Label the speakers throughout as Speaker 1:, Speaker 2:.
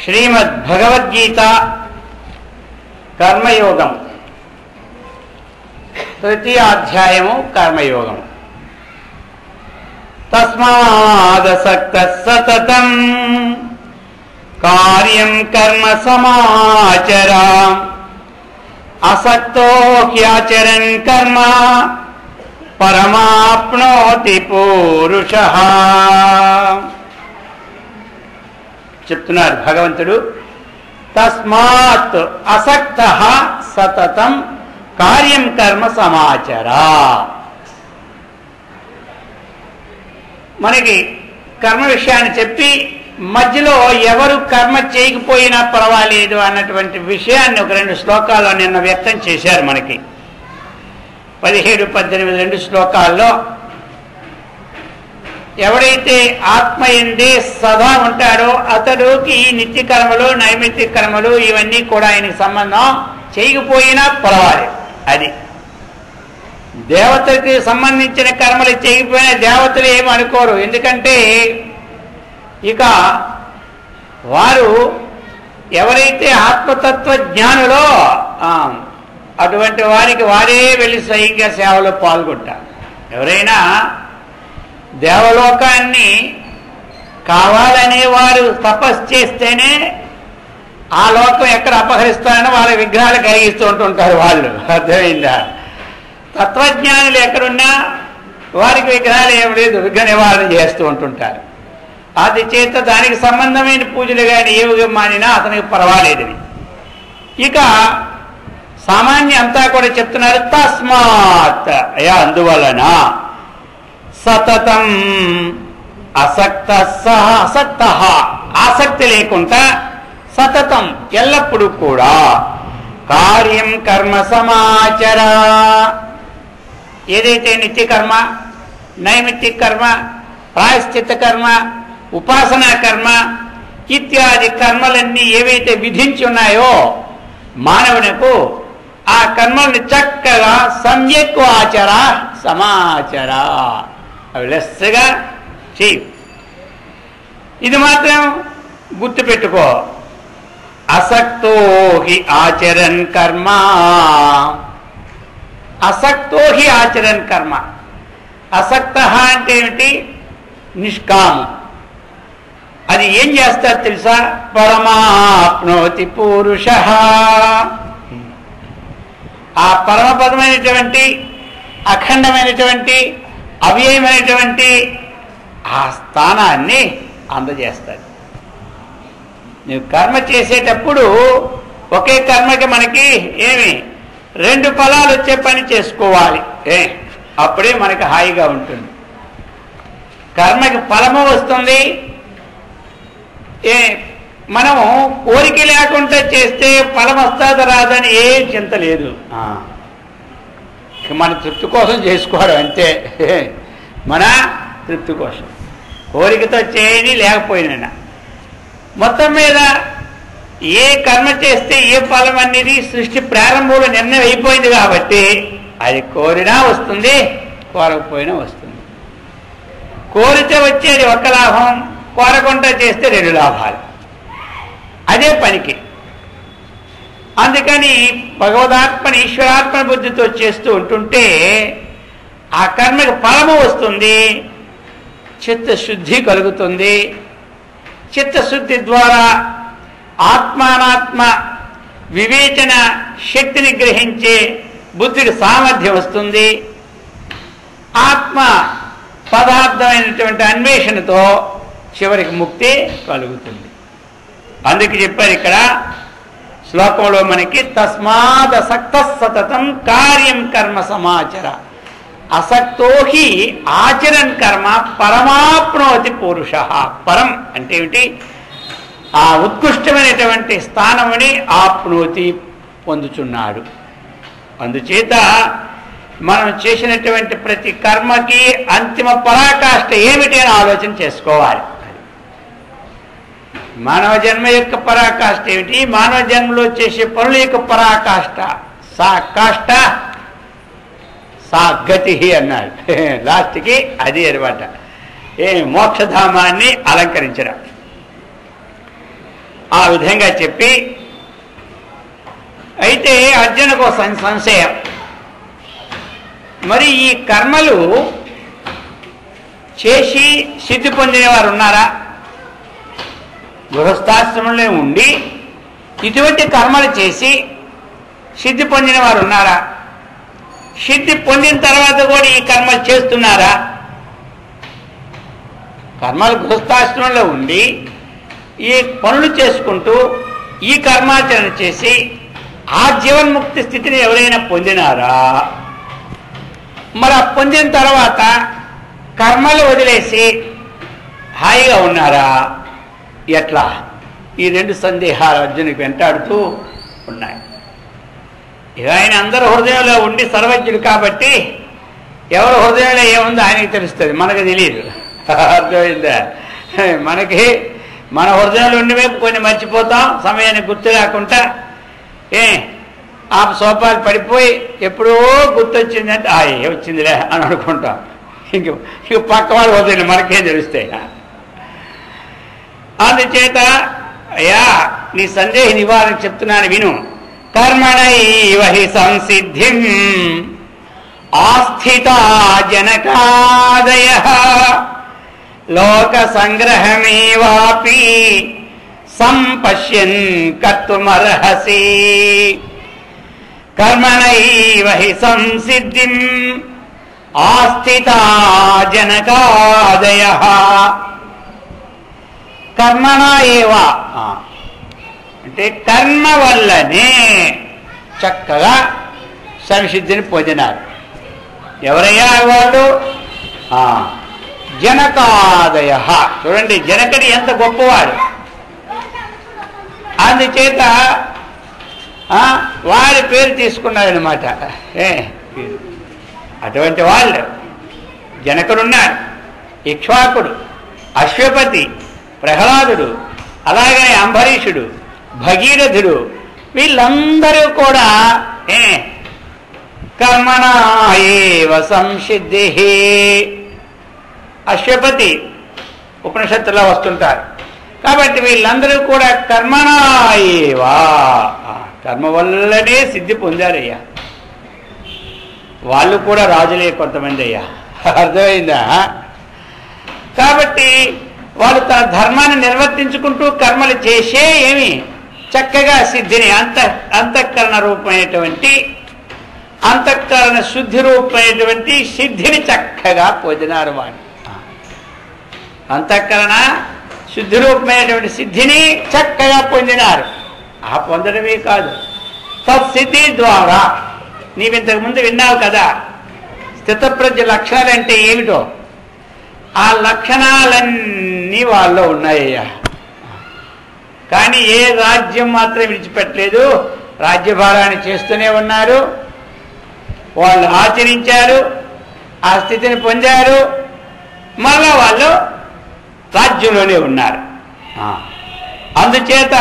Speaker 1: శ్రీమద్భగవద్గీత కర్మయోగం తృతీయాధ్యాయము కర్మయోగం. తస్మాదసక్తః సతతం కార్యం కర్మ సమాచర అసక్తో హ్యాచరన్ కర్మ పరమాప్నోతి పూరుషః. చెప్తున్నారు భగవంతుడు, తస్మాత్ అసక్తః సతతం కార్యం కర్మ సమాచర. మనకి కర్మ విషయాన్ని చెప్పి మధ్యలో ఎవరు కర్మ చేయకపోయినా పర్వాలేదు అన్నటువంటి విషయాన్ని ఒక 2 శ్లోకాల్లో నిన్న వ్యక్తం చేశారు. మనకి 17, 18 2 శ్లోకాల్లో ఎవడైతే ఆత్మయందే సదా ఉంటాడో అతడుకి నిత్య కర్మలు, నైమిత్తిక కర్మలు ఇవన్నీ కూడా ఆయనకి సంబంధం, చేయకపోయినా పర్వాలేదు. అది దేవతకి సంబంధించిన కర్మలు చేయకపోయినా దేవతలు ఏమి అనుకోరు. ఎందుకంటే ఇక వారు ఎవరైతే ఆత్మతత్వ జ్ఞానులో అటువంటి వారికి వారే వెళ్ళి స్వయంగా సేవలో పాల్గొంటారు. ఎవరైనా దేవలోకాన్ని కావాలనే వారు తపస్సు చేస్తేనే ఆ లోకం ఎక్కడ అపహరిస్తారని వాళ్ళ విగ్రహాలు కలిగిస్తూ ఉంటుంటారు వాళ్ళు. అర్థమైందా? తత్వజ్ఞానులు ఎక్కడున్నా వారికి విగ్రహాలు ఏమి లేదు, విగ్రహ నివారణ చేస్తూ ఉంటుంటారు. అది చేత దానికి సంబంధమైన పూజలు కానీ ఏవి మానినా అతనికి పర్వాలేదు. ఇక సామాన్య అంతా కూడా చెప్తున్నారు, తస్మాత్ అయా అందువలన సతతం అసక్త ఆసక్తి లేకుండా సతతం ఎల్లప్పుడూ కూడా కార్యం కర్మ సమాచర. ఏదైతే నిత్య కర్మ, నైమిత్తిక కర్మ, ప్రాయశ్చిత్త కర్మ, ఉపాసనా కర్మ ఇత్యాది కర్మలన్నీ ఏవైతే విధించి ఉన్నాయో మానవునకు ఆ కర్మల్ని చక్కగా సమ్యక్ ఆచర సమాచర, అవి లెస్సగా చెయ్యి. ఇది మాత్రం గుర్తుపెట్టుకో, అసక్తో హి ఆచరన్ కర్మ, అసక్తో హి ఆచరన్ కర్మ. అసక్త అంటే ఏమిటి? నిష్కాము. అది ఏం చేస్తారు తెలుసా? పరమాప్నోతి పూరుషః. ఆ పరమపదమైనటువంటి అఖండమైనటువంటి అవ్యయమైనటువంటి ఆ స్థానాన్ని అందజేస్తాడు. నువ్వు కర్మ చేసేటప్పుడు ఒకే కర్మకి మనకి ఏమి 2 ఫలాలు వచ్చే పని చేసుకోవాలి. అప్పుడే మనకి హాయిగా ఉంటుంది. కర్మకి ఫలము వస్తుంది. మనము కోరిక లేకుండా చేస్తే ఫలం వస్తుందా రాదని ఏ చింత లేదు. మన తృప్తి కోసం చేసుకోవడం అంతే, మన తృప్తి కోసం. కోరికతో చేయని లేకపోయినా మొత్తం మీద ఏ కర్మ చేస్తే ఏ ఫలం అనేది సృష్టి ప్రారంభంలో నిర్ణయం అయిపోయింది కాబట్టి అది కోరినా వస్తుంది, కోరకపోయినా వస్తుంది. కోరితే వచ్చేది 1 లాభం, కోరకుండా చేస్తే 2 లాభాలు. అదే పనికి. అందుకని భగవదాత్మని ఈశ్వరాత్మ బుద్ధితో చేస్తూ ఉంటుంటే ఆ కర్మకి ఫలము వస్తుంది, చిత్తశుద్ధి కలుగుతుంది. చిత్తశుద్ధి ద్వారా ఆత్మానాత్మ వివేచన శక్తిని గ్రహించే బుద్ధికి సామర్థ్యం వస్తుంది. ఆత్మ పదార్థమైనటువంటి అన్వేషణతో చివరికి ముక్తి కలుగుతుంది. అందుకే చెప్పారు ఇక్కడ శ్లోకంలో మనకి, తస్మాదసక్తః సతతం కార్యం కర్మ సమాచర అసక్తో హి ఆచరన్ కర్మ పరమాప్నోతి పురుషః. పరం అంటే ఏమిటి? ఆ ఉత్కృష్టమైనటువంటి స్థానముని ఆప్నోతి పొందుచున్నాడు. అందుచేత మనం చేసినటువంటి ప్రతి కర్మకి అంతిమ పరాకాష్ఠ ఏమిటి అని ఆలోచన చేసుకోవాలి. మానవ జన్మ యొక్క పరాకాష్ఠ ఏమిటి? మానవ జన్మలో చేసే పనుల యొక్క పరాకాష్ఠ సా కాష్ఠ సా గతి అన్నాడు. లాస్ట్కి అది అనమాట. మోక్షధామాన్ని అలంకరించడం. ఆ విధంగా చెప్పి, అయితే అర్జునుకు సంశయం, మరి ఈ కర్మలు చేసి సిద్ధి పొందిన వారు ఉన్నారా? గృహస్థాశ్రమంలో ఉండి ఇటువంటి కర్మలు చేసి సిద్ధి పొందిన వారు ఉన్నారా? సిద్ధి పొందిన తర్వాత కూడా ఈ కర్మలు చేస్తున్నారా? కర్మలు గృహస్థాశ్రమంలో ఉండి ఈ పనులు చేసుకుంటూ ఈ కర్మాచరణ చేసి ఆ జీవన్ముక్తి స్థితిని ఎవరైనా పొందినారా? మరి ఆ పొందిన తర్వాత కర్మలు వదిలేసి హాయిగా ఉన్నారా? ఎట్లా? ఈ రెండు సందేహాలు అర్జునుడికి వెంటాడుతూ ఉన్నాయి. ఇక ఆయన అందరూ హృదయంలో ఉండి సర్వజ్ఞుడు కాబట్టి ఎవరు హృదయంలో ఏముందో ఆయనకి తెలుస్తుంది, మనకు తెలియదు. అర్థమైందా? మనకి మన హృదయంలో ఉండి వైపు కొన్ని మర్చిపోతాం, సమయాన్ని గుర్తు రాకుండా ఆ సోపాలు పడిపోయి ఎప్పుడో గుర్తొచ్చిందంటే వచ్చిందిలే అని అనుకుంటాం. ఇంక పక్క వాళ్ళు హృదయం మనకేం తెలుస్తాయి. అందుచేత అయ్యా నీ సందేహ నివారణ చెప్తున్నాను విను. కర్మణైవ హి సంసిద్ధిం ఆస్థితా జనకాదయః లోక సంగ్రహమేవాపి సంపశ్యన్ కర్తుమర్హసి. కర్మణైవ హి సంసిద్ధిం ఆస్థితా జనకాదయః. కర్మణ ఏవ అంటే కర్మ వల్లనే చక్కగా సంసిద్ధిని పొందినారు. ఎవరయ్యా వాళ్ళు? జనకాదయ. చూడండి, జనకుడు ఎంత గొప్పవాడు. అందుచేత వారి పేరు తీసుకున్నారనమాట. అటువంటి వాళ్ళు జనకుడున్నాడు, ఇక్ష్వాకుడు, అశ్వపతి, ప్రహ్లాదుడు, అలాగే అంబరీషుడు, భగీరథుడు, వీళ్ళందరూ కూడా కర్మణా ఏవ సంసిద్ధి. అశ్వపతి ఉపనిషత్తులో వస్తుంటారు కాబట్టి వీళ్ళందరూ కూడా కర్మణా ఏవ, కర్మ వల్లనే సిద్ధి పొందారయ్యా. వాళ్ళు కూడా రాజులే కొంతమంది అయ్యా. అర్థమైందా? కాబట్టి వాళ్ళు తన ధర్మాన్ని నిర్వర్తించుకుంటూ కర్మలు చేసే చక్కగా సిద్ధిని అంతఃకరణ రూపమైనటువంటి అంతఃకరణ శుద్ధి రూపమైనటువంటి సిద్ధిని చక్కగా పొందినారు. వాడు అంతఃకరణ శుద్ధి రూపమైనటువంటి సిద్ధిని చక్కగా పొందినారు. ఆ పొందడమే కాదు, తత్సిద్ధి ద్వారా నీవింతకు ముందు విన్నావు కదా, స్థితప్రజ్ఞ లక్షణాలు అంటే ఏమిటో. ఆ లక్షణాలన్నీ వాళ్ళలో ఉన్నాయ్యా. కానీ ఏ రాజ్యం మాత్రం విడిచిపెట్టలేదు, రాజ్యభారాన్ని చేస్తూనే ఉన్నారు. వాళ్ళు ఆచరించారు, ఆ స్థితిని పొందారు, మళ్ళా వాళ్ళు రాజ్యంలోనే ఉన్నారు. అందుచేత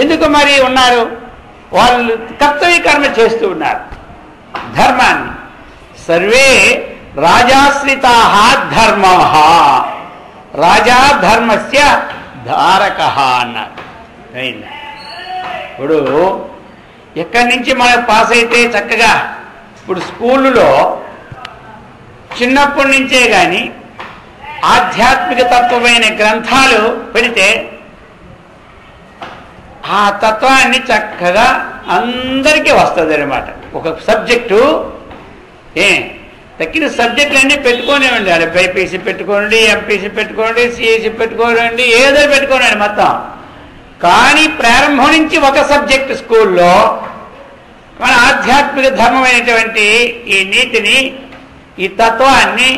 Speaker 1: ఎందుకు మరి ఉన్నారు? వాళ్ళు కర్తవ్య కర్మ చేస్తూ ఉన్నారు ధర్మాన్ని. సర్వే రాజాశ్రితా ధర్మ, రాజా ధర్మస్య ధారక అన్నారు. ఇప్పుడు ఎక్కడి నుంచి మనం పాస్ అయితే చక్కగా, ఇప్పుడు స్కూళ్ళలో చిన్నప్పటి నుంచే కానీ ఆధ్యాత్మిక తత్వమైన గ్రంథాలు పెడితే ఆ తత్వాన్ని చక్కగా అందరికీ వస్తుంది అన్నమాట. ఒక సబ్జెక్టు తక్కిన సబ్జెక్టులన్నీ పెట్టుకొని ఉండాలి. బైపీసీ పెట్టుకోండి, ఎంపీసీ పెట్టుకోండి, సిఎస్సి పెట్టుకోనండి, ఏదో పెట్టుకోనండి మొత్తం. కానీ ప్రారంభం నుంచి ఒక సబ్జెక్టు స్కూల్లో మన ఆధ్యాత్మిక ధర్మమైనటువంటి ఈ నీతిని, ఈ తత్వాన్ని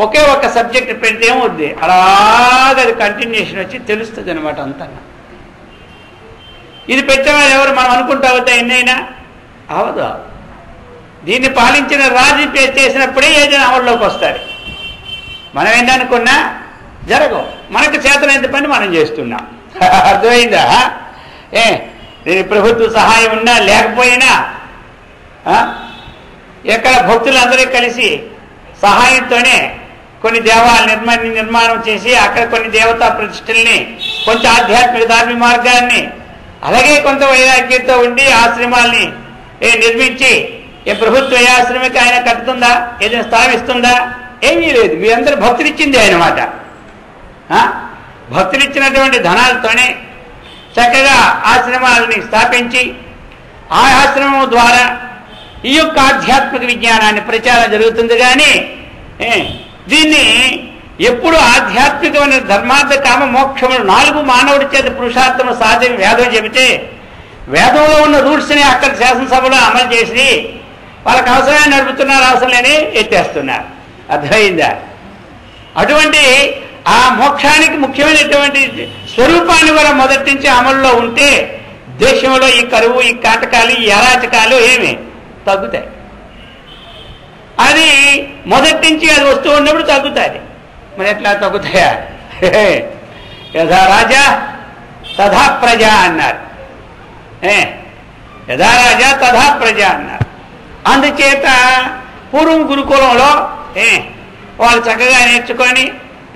Speaker 1: ఒకే ఒక సబ్జెక్ట్ పెడితే ఏమవుద్ది, అలాగే అది కంటిన్యూషన్ వచ్చి తెలుస్తుంది అనమాట అంతా. ఇది పెట్టేవాళ్ళు ఎవరు మనం అనుకుంటా అవుతాయి ఎన్నైనా అవదు. దీన్ని పాలించిన రాజు చేసినప్పుడే ఏదైనా అమల్లోకి వస్తారు. మనం ఏంటనుకున్నా జరగవు. మనకు చేతనైన పని మనం చేస్తున్నాం. అర్థమైందా? నేను ప్రభుత్వ సహాయం ఉన్నా లేకపోయినా ఎక్కడ భక్తులందరూ కలిసి సహాయంతోనే కొన్ని దేవాలయ నిర్మాణం చేసి అక్కడ కొన్ని దేవతా ప్రతిష్టల్ని కొంచెం ఆధ్యాత్మిక ధార్మిక మార్గాన్ని, అలాగే కొంత వైరాగ్యంతో ఉండి ఆశ్రమాల్ని నిర్మించి ప్రభుత్వ ఏ ఆశ్రమకి ఆయన కట్టుతుందా, ఏదైనా స్థాపిస్తుందా? ఏమీ లేదు. మీ అందరూ భక్తులిచ్చింది ఆయన మాట. భక్తులిచ్చినటువంటి ధనాలతోనే చక్కగా ఆశ్రమాలని స్థాపించి ఆ ఆశ్రమం ద్వారా ఈ యొక్క ఆధ్యాత్మిక విజ్ఞానాన్ని ప్రచారం జరుగుతుంది. కానీ దీన్ని ఎప్పుడు ఆధ్యాత్మికమైన ధర్మార్థ కామ మోక్షములు 4 మానవుడి చేత పురుషార్థము సాధ్యం వేదం చెబితే వేదంలో ఉన్న రూల్స్ని అక్కడ శాసనసభలో అమలు చేసి వాళ్ళకి అవసరమైన నడుపుతున్నారు, అవసరం లేని ఎత్తేస్తున్నారు. అర్థమైందా? అటువంటి ఆ మోక్షానికి ముఖ్యమైనటువంటి స్వరూపాన్ని కూడా మొదటి నుంచి అమలులో ఉంటే దేశంలో ఈ కరువు, ఈ కాటకాలు, ఈ అరాచకాలు ఏమి తగ్గుతాయి. అది మొదటి నుంచి అది వస్తూ ఉన్నప్పుడు తగ్గుతుంది. మరి ఎట్లా తగ్గుతాయా? యథా రాజా తథా ప్రజ అన్నారు. యథా రాజా తథా ప్రజ అన్నారు. అందుచేత పూర్వం గురుకులంలో వాళ్ళు చక్కగా నేర్చుకొని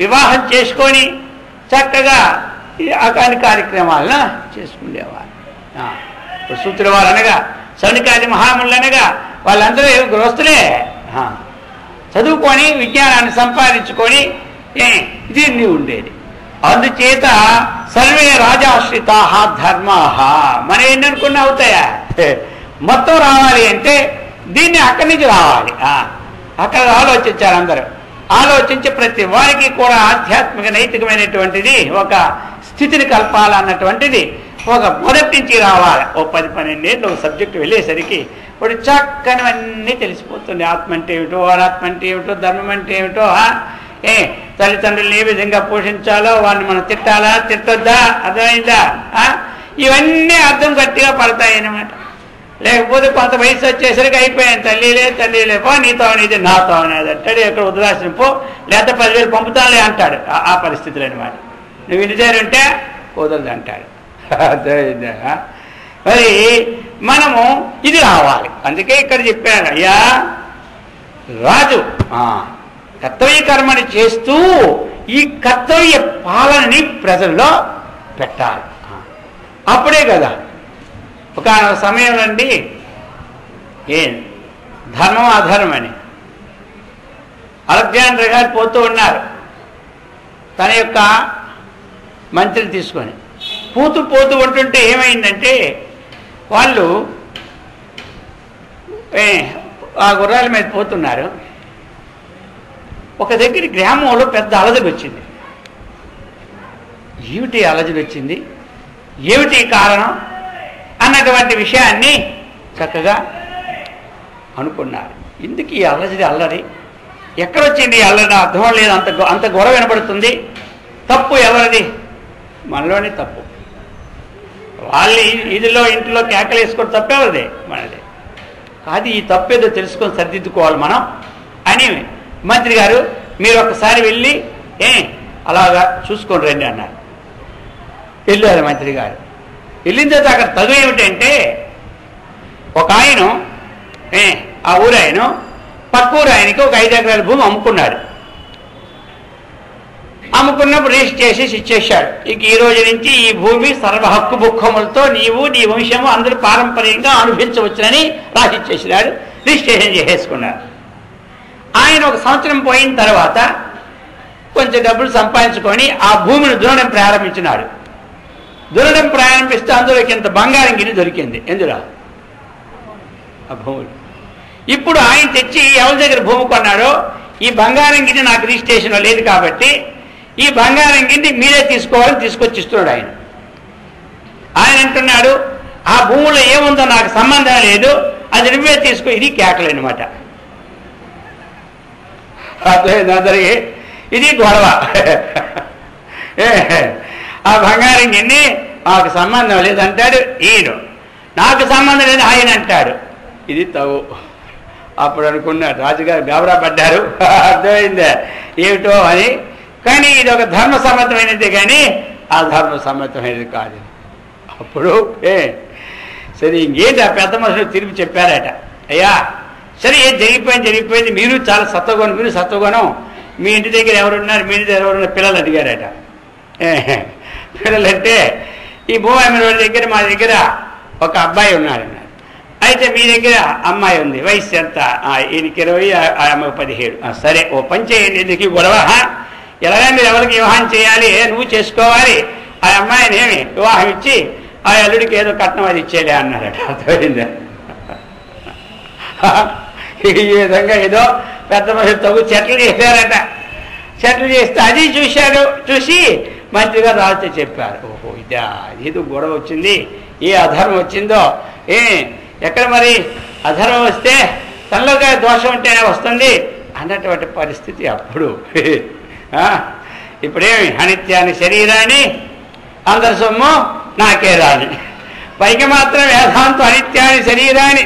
Speaker 1: వివాహం చేసుకొని చక్కగా అకాని కార్యక్రమాలను చేసుకునేవారు. ఇప్పుడు సూత్రుల వారు అనగా, సౌనికాది మహాములు అనగా వాళ్ళందరూ గృహస్థులే. చదువుకొని విజ్ఞానాన్ని సంపాదించుకొని దీన్ని ఉండేది. అందుచేత సర్వే రాజాశ్రితా ధర్మా. మనం ఏంటనుకున్నా అవుతాయా? మొత్తం రావాలి అంటే దీన్ని అక్కడి నుంచి రావాలి. అక్కడ ఆలోచించారు అందరూ. ఆలోచించి ప్రతి వారికి కూడా ఆధ్యాత్మిక నైతికమైనటువంటిది ఒక స్థితిని కల్పాలన్నటువంటిది ఒక మొదటి నుంచి రావాలి. ఓ 10-12 ఏళ్ళు ఒక సబ్జెక్టు వెళ్ళేసరికి ఇప్పుడు చక్కనివన్నీ తెలిసిపోతుంది. ఆత్మ అంటే ఏమిటో, అనాత్మ అంటే ఏమిటో, ధర్మం అంటే ఏమిటో, తల్లిదండ్రులను ఏ విధంగా పోషించాలో, వాడిని మనం తిట్టాలా తిట్టొద్దా, అర్థమైందా, ఇవన్నీ అర్థం గట్టిగా పడతాయి అన్నమాట. లేకపోతే కొంత వయసు వచ్చేసరికి అయిపోయాను, తల్లి లేపో, నీతో అనేది నాతో అనేది అంటాడు. ఎక్కడ వదిలాసిన పో, లేకపోతే 10,000 పంపుతానులే అంటాడు. ఆ పరిస్థితులు అనమాట. నువ్వు ఇంటి దగ్గర ఉంటే కుదరదు అంటాడు. అర్థమైందా? మరి మనము ఇది రావాలి. అందుకే ఇక్కడ చెప్పారు, అయ్యా రాజు కర్తవ్య కర్మని చేస్తూ ఈ కర్తవ్య పాలనని ప్రజల్లో పెట్టాలి. అప్పుడే కదా ఒక సమయంలో అండి ధర్మం అధర్మం అని అలెగ్జాండర్ గారు పోతూ ఉన్నారు తన యొక్క మంత్రిని తీసుకొని. పోతూ ఉంటుంటే ఏమైందంటే వాళ్ళు ఆ గుర్రాల మీద పోతున్నారు. ఒక దగ్గర గ్రామంలో పెద్ద అలజడి వచ్చింది. ఏమిటి అలజడి వచ్చింది, ఏమిటి కారణం అన్నటువంటి విషయాన్ని చక్కగా అనుకున్నారు. ఇందుకు ఈ అల్లరి ఎక్కడొచ్చింది? అల్లరి అర్థం లేదు. అంత గొడవ వినపడుతుంది. తప్పు ఎవరిది? మనలోనే తప్పు. వాళ్ళు ఇదిలో ఇంట్లో కేకలేసుకొని తప్పెవరిదే? మనదే. కాదు, ఈ తప్పేదో తెలుసుకొని సరిదిద్దుకోవాలి మనం అని మంత్రి గారు మీరు ఒకసారి వెళ్ళి అలాగా చూసుకొని రండి అన్నారు. వెళ్ళారు మంత్రి గారు. వెళ్ళిన తర్వాత అక్కడ తగు ఏమిటంటే ఒక ఆయన ఆ ఊరాయన పక్క ఊరు ఆయనకి ఒక 5 ఎకరాల భూమి అమ్ముకున్నాడు. అమ్ముకున్నప్పుడు రిజిస్టర్ చేసేసి ఇచ్చేశాడు. ఇక ఈ రోజు నుంచి ఈ భూమి సర్వ హక్కు బుక్కములతో నీవు నీ వంశము అందరూ పారంపర్యంగా అనుభవించవచ్చునని రాసిచ్చేసినాడు. రిజిస్ట్రేషన్ చేసేసుకున్నారు. ఆయన ఒక సంవత్సరం పోయిన తర్వాత కొంచెం డబ్బులు సంపాదించుకొని ఆ భూమిని దున్నడం ప్రారంభించినాడు. దున్నడం ప్రారంభిస్తే అందులోకి ఇంత బంగారం గిన్నె దొరికింది. ఎందులో? ఆ భూములు. ఇప్పుడు ఆయన తెచ్చి ఎవరి దగ్గర భూమి కొన్నాడో ఈ బంగారం గిన్నె నాకు రిజిస్ట్రేషన్లో లేదు కాబట్టి ఈ బంగారం గిన్నె మీరే తీసుకోవాలని తీసుకొచ్చి ఇస్తున్నాడు ఆయన. ఆయన అంటున్నాడు ఆ భూములో ఏముందో నాకు సంబంధం లేదు, అది నువ్వే తీసుకో. ఇది కేకలేనమాట. అందరికి ఇది గొడవ. ఆ బంగారం గిన్నె నాకు సంబంధం లేదంటాడు ఈయన, నాకు సంబంధం లేదు ఆయన అంటాడు. ఇది తవ్వు. అప్పుడు అనుకున్నాడు రాజుగారు గాబరా పడ్డారు. అర్థమైందా ఏమిటో అని. కానీ ఇది ఒక ధర్మ సమ్మతమైనది కానీ ఆ ధర్మ సమ్మతమైనది కాదు. అప్పుడు సరే ఇంకేంటి ఆ పెద్ద మనుషులు తిరిగి చెప్పారట, అయ్యా సరే ఏం జరిగిపోయింది, మీరు చాలా సత్వగుణం, మీరు సత్వగుణం, మీ ఇంటి దగ్గర ఎవరున్నారు, మీ ఇంటి దగ్గర ఎవరున్నారు పిల్లలు అడిగారట. పిల్లలంటే ఈ భూమి దగ్గర మా దగ్గర ఒక అబ్బాయి ఉన్నాడు. అయితే మీ దగ్గర అమ్మాయి ఉంది, వయసు ఎంత? ఈయనకి 20, ఆ అమ్మాయి 17. సరే, ఓ పని చేయండి, ఎందుకు గొడవ? ఎలాగైనా మీరు ఎవరికి వివాహం చేయాలి, నువ్వు చేసుకోవాలి. ఆ అమ్మాయిని ఏమి వివాహం ఇచ్చి ఆ అల్లుడికి ఏదో కట్నం అది ఇచ్చేలే అన్నారట. అర్థమైందా? ఈ విధంగా ఏదో పెద్ద మనుషులు తగు చెట్లు చేశారట. చెట్లు చేస్తే అది చూశాడు. చూసి మంత్రిగా రాజుతో చెప్పారు, ఓహో ఇదా, ఏదో గొడవ వచ్చింది, ఏ అధర్మం వచ్చిందో, ఎక్కడ మరి అధర్మం వస్తే తనలోగా దోషం ఉంటేనే వస్తుంది అన్నటువంటి పరిస్థితి అప్పుడు. ఇప్పుడేమి అనిత్యాన్ని శరీరాన్ని అందరి సొమ్ము నాకే రాని, పైకి మాత్రం వేదాంతం అనిత్యాన్ని శరీరాన్ని,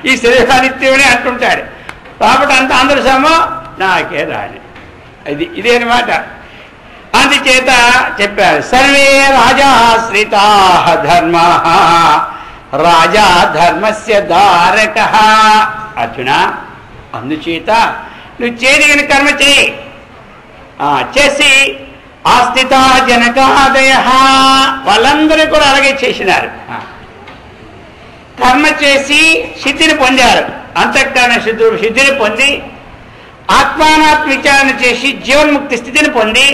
Speaker 1: ఈ శరీరానిత్యమని అంటుంటాడు. కాబట్టి అంత అందరి సొమ్ము నాకే రాని. ఇదే అనమాట. అందుచేత చెప్పారు, సర్వే రాజాశ్రితా ధర్మ రాజా ధర్మస్య ధారక. అర్జున, అందుచేత నువ్వు చేయదగిన కర్మ చేయి. చేసి ఆస్థిత జనకాదయ, వాళ్ళందరూ కూడా అలాగే చేసినారు. కర్మ చేసి సిద్ధిని పొందారు. అంతఃకరణ సిద్ధిని పొంది ఆత్మానాత్మ విచారణ చేసి జీవన్ముక్తి స్థితిని పొంది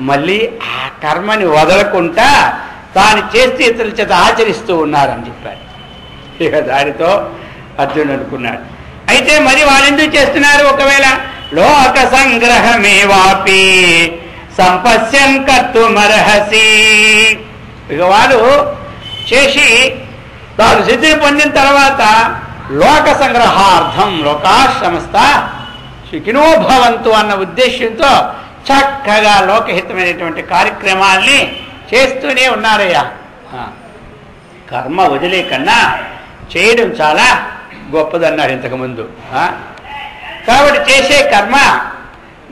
Speaker 1: మళ్ళీ ఆ కర్మని వదలకుండా తాను చేస్తే ఇతరుల చేత ఆచరిస్తూ ఉన్నారని చెప్పారు. ఇక దానితో అర్జునుడు అనుకున్నాడు, అయితే మరి వాళ్ళు ఎందుకు చేస్తున్నారు? ఒకవేళ లోక సంగ్రహమేవాపి సంపశ్యన్ కర్తుమర్హసి, ఇక వాళ్ళు చేసి తాను సిద్ధిని పొందిన తర్వాత లోక సంగ్రహార్థం లోకాశ్రమస్థ సుఖినో భవంతు అన్న ఉద్దేశంతో చక్కగా లోకహితమైనటువంటి కార్యక్రమాల్ని చేస్తూనే ఉన్నారయ్యా. కర్మ వదిలే కన్నా చేయడం చాలా గొప్పదన్నారు ఇంతకుముందు. కాబట్టి చేసే కర్మ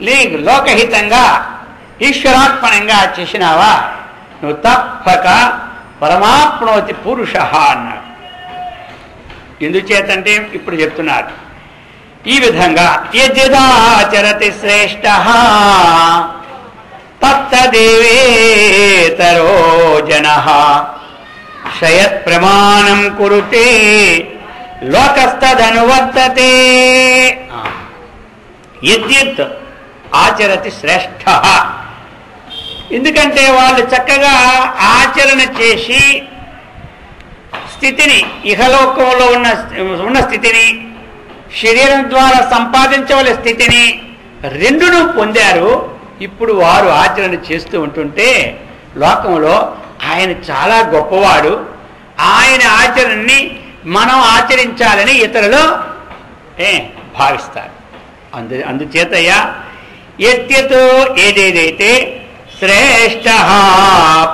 Speaker 1: నీకు లోకహితంగా ఈశ్వరార్పణంగా చేసినావా నువ్వు తప్పక పరమాప్నోతి పురుష అన్నాడు. ఎందుచేతంటే ఇప్పుడు చెప్తున్నారు ఈ విధంగా, యజ్జదాచరతి శ్రేష్ఠ తత్తదేవేతరో జనః శయత్ ప్రమాణం కురుతే లోకస్తదనువర్తతే. యద్యత్ ఆచరతి శ్రేష్ఠ, ఎందుకంటే వాళ్ళు చక్కగా ఆచరణ చేసి స్థితిని, ఇహలోకంలో ఉన్న స్థితిని, శరీరం ద్వారా సంపాదించవలసిన స్థితిని రెండును పొందారు. ఇప్పుడు వారు ఆచరణ చేస్తూ ఉంటుంటే లోకంలో ఆయన చాలా గొప్పవాడు, ఆయన ఆచరణని మనం ఆచరించాలని ఇతరులు భావిస్తారు. అందుచేతయ్యా యత్యతో ఏదేదైతే శ్రేష్ఠ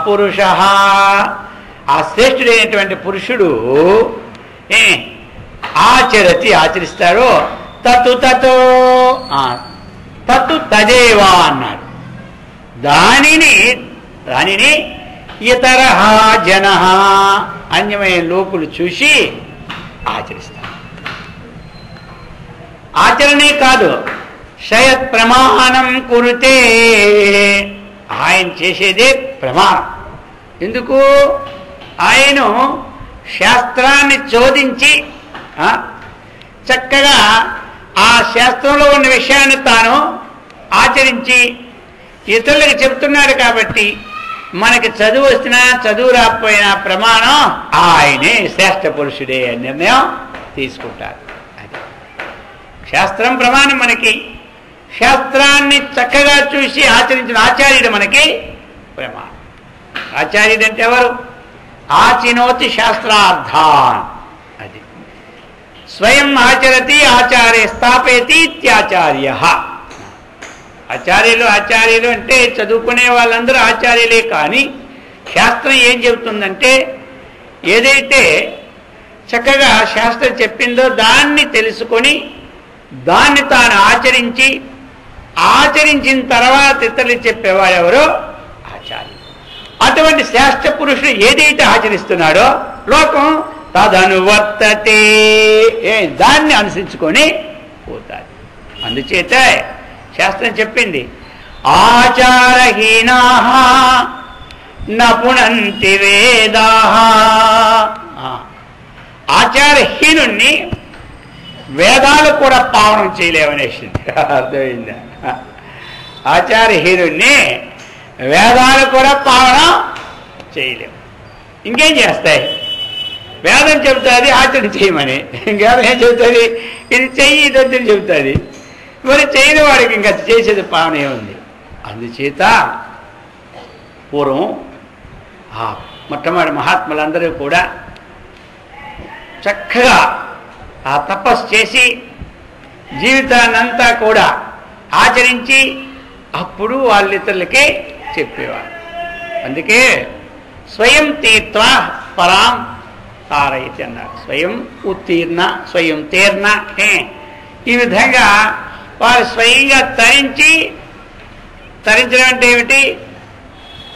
Speaker 1: పురుష, ఆ శ్రేష్ఠుడైనటువంటి పురుషుడు ఆచరిస్తారో తత్తు తదేవా అన్నాడు. దానిని ఇతర జన అన్యమైన లోకులు చూసి ఆచరిస్తారు. ఆచరణే కాదు, శయత్ ప్రమాణం కురుతే, ఆయన చేసేదే ప్రమాణం. ఎందుకు? ఆయన శాస్త్రాన్ని చోదించి చక్కగా ఆ శాస్త్రంలో ఉన్న విషయాన్ని తాను ఆచరించి ఇతరులకు చెప్తున్నాడు. కాబట్టి మనకి చదువు వచ్చినా చదువు రాకపోయినా ప్రమాణం ఆయనే శ్రేష్ఠ పురుషుడే అని నిర్ణయం తీసుకుంటారు. అది శాస్త్రం ప్రమాణం. మనకి శాస్త్రాన్ని చక్కగా చూసి ఆచరించిన ఆచార్యుడు మనకి ప్రమాణం. ఆచార్యుడు అంటే ఎవరు? ఆచినోతి శాస్త్రార్థాన్, అది స్వయం ఆచరతి ఆచార్య స్థాపయతి ఇత్యాచార్య. ఆచార్యులు అంటే చదువుకునే వాళ్ళందరూ ఆచార్యులే. కానీ శాస్త్రం ఏం చెబుతుందంటే, ఏదైతే చక్కగా శాస్త్రం చెప్పిందో దాన్ని తెలుసుకొని దాన్ని తాను ఆచరించిన తర్వాత ఇతరులు చెప్పేవాడు ఎవరో ఆచార్యులు. అటువంటి శ్రేష్ఠ పురుషుడు ఏదైతే ఆచరిస్తున్నాడో లోకం తదనువర్తతే, దాన్ని అనుసరించుకొని పోతాడు. అందుచేత శాస్త్రం చెప్పింది, ఆచారహీనా నపుణంతి వేదాః. ఆచారహీనుణ్ణి వేదాలు కూడా పావనం చేయలేవనేసింది. అర్థమైందా? ఆచారహీనుణ్ణి వేదాలు కూడా పావనం చేయలేవు. ఇంకేం చేస్తాయి? వేదం చెబుతుంది ఆచరణ చేయమని, ఇంకేదం ఏం చెబుతుంది? ఇది చెయ్యి ఇదని చెబుతుంది. మరి చేయని వాడికి ఇంకా చేసేది పావనే ఉంది. అందుచేత పూర్వం మొట్టమొదటి మహాత్ములందరూ కూడా చక్కగా ఆ తపస్సు చేసి జీవితాన్నంతా కూడా ఆచరించి అప్పుడు వాళ్ళితరులకి చెప్పేవారు. అందుకే స్వయం తీర్త్వ పరాం తారయితి అన్నారు. స్వయం ఉత్తీర్ణ స్వయం తీర్ణ. ఈ విధంగా వారు స్వయంగా తరించడం అంటే ఏమిటి?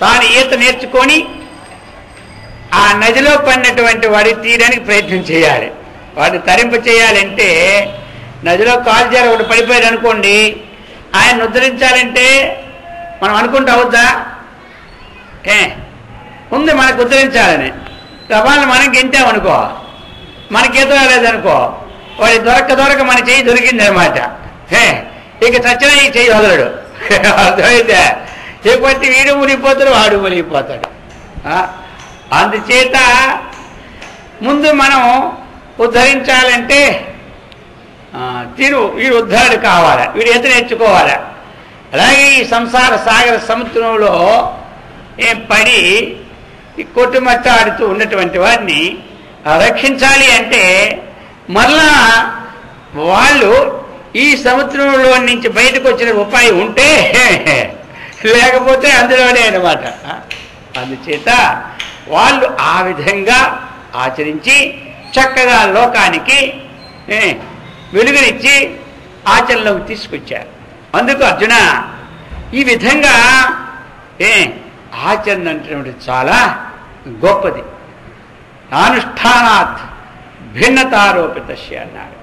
Speaker 1: తాను ఈత నేర్చుకొని ఆ నదిలో పడినటువంటి వాడి తీయడానికి ప్రయత్నం చేయాలి. వాడిని తరింప చేయాలంటే నదిలో కాలు జారి ఒకటి పడిపోయాడు అనుకోండి, ఆయన ఉద్ధరించాలంటే మనం అనుకుంటూ అవుద్దా? ఉంది మనకు ఉద్ధరించాలని. వాళ్ళని మనం గెంటామనుకో, మనకేదో రాలేదనుకో, వాడి దొరక మన చెయ్యి దొరికింది అనమాట. ఇక చచ్చిన ఈ చెయ్యి వదలడు. అర్థమైతే లేకపోతే వీడు మునిగిపోతాడు, వాడు మునిగిపోతాడు. అందుచేత ముందు మనం ఉద్ధరించాలంటే వీడు ఉద్ధారుడు కావాలా, వీడు ఎంత నేర్చుకోవాలా. అలాగే ఈ సంసార సాగర సముద్రంలో పడి కొట్టుమట్టాడుతూ ఉన్నటువంటి వారిని రక్షించాలి అంటే మరలా వాళ్ళు ఈ సముద్రంలో నుంచి బయటకు వచ్చిన ఉపాయం ఉంటే, లేకపోతే అందులోనే అన్నమాట. అందుచేత వాళ్ళు ఆ విధంగా ఆచరించి చక్కగా లోకానికి వెలుగునిచ్చి ఆచరణలోకి తీసుకొచ్చారు. అందుకు అర్జున ఈ విధంగా ఆచరణ అంటే చాలా గొప్పది. నానుష్ఠానాత్ భిన్నతారోపితస్య అన్నాడు.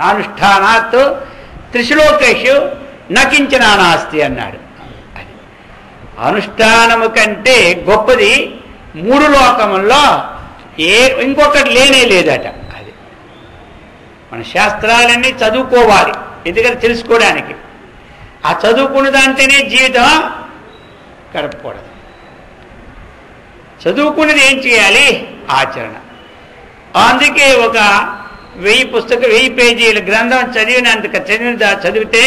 Speaker 1: నానుష్ఠానాత్ త్రిశ్లోకేషు నకించన నాస్తి అన్నాడు. అది అనుష్ఠానము కంటే గొప్పది మూడు లోకముల్లో ఇంకొకటి లేనే లేదట. అది మన శాస్త్రాలన్నీ చదువుకోవాలి, ఎందుకంటే తెలుసుకోవడానికి. ఆ చదువుకున్న దాంతోనే జీవితం గడపకూడదు. చదువుకున్నది ఏం చేయాలి? ఆచరణ. అందుకే ఒక 1000 పేజీల గ్రంథం చదివితే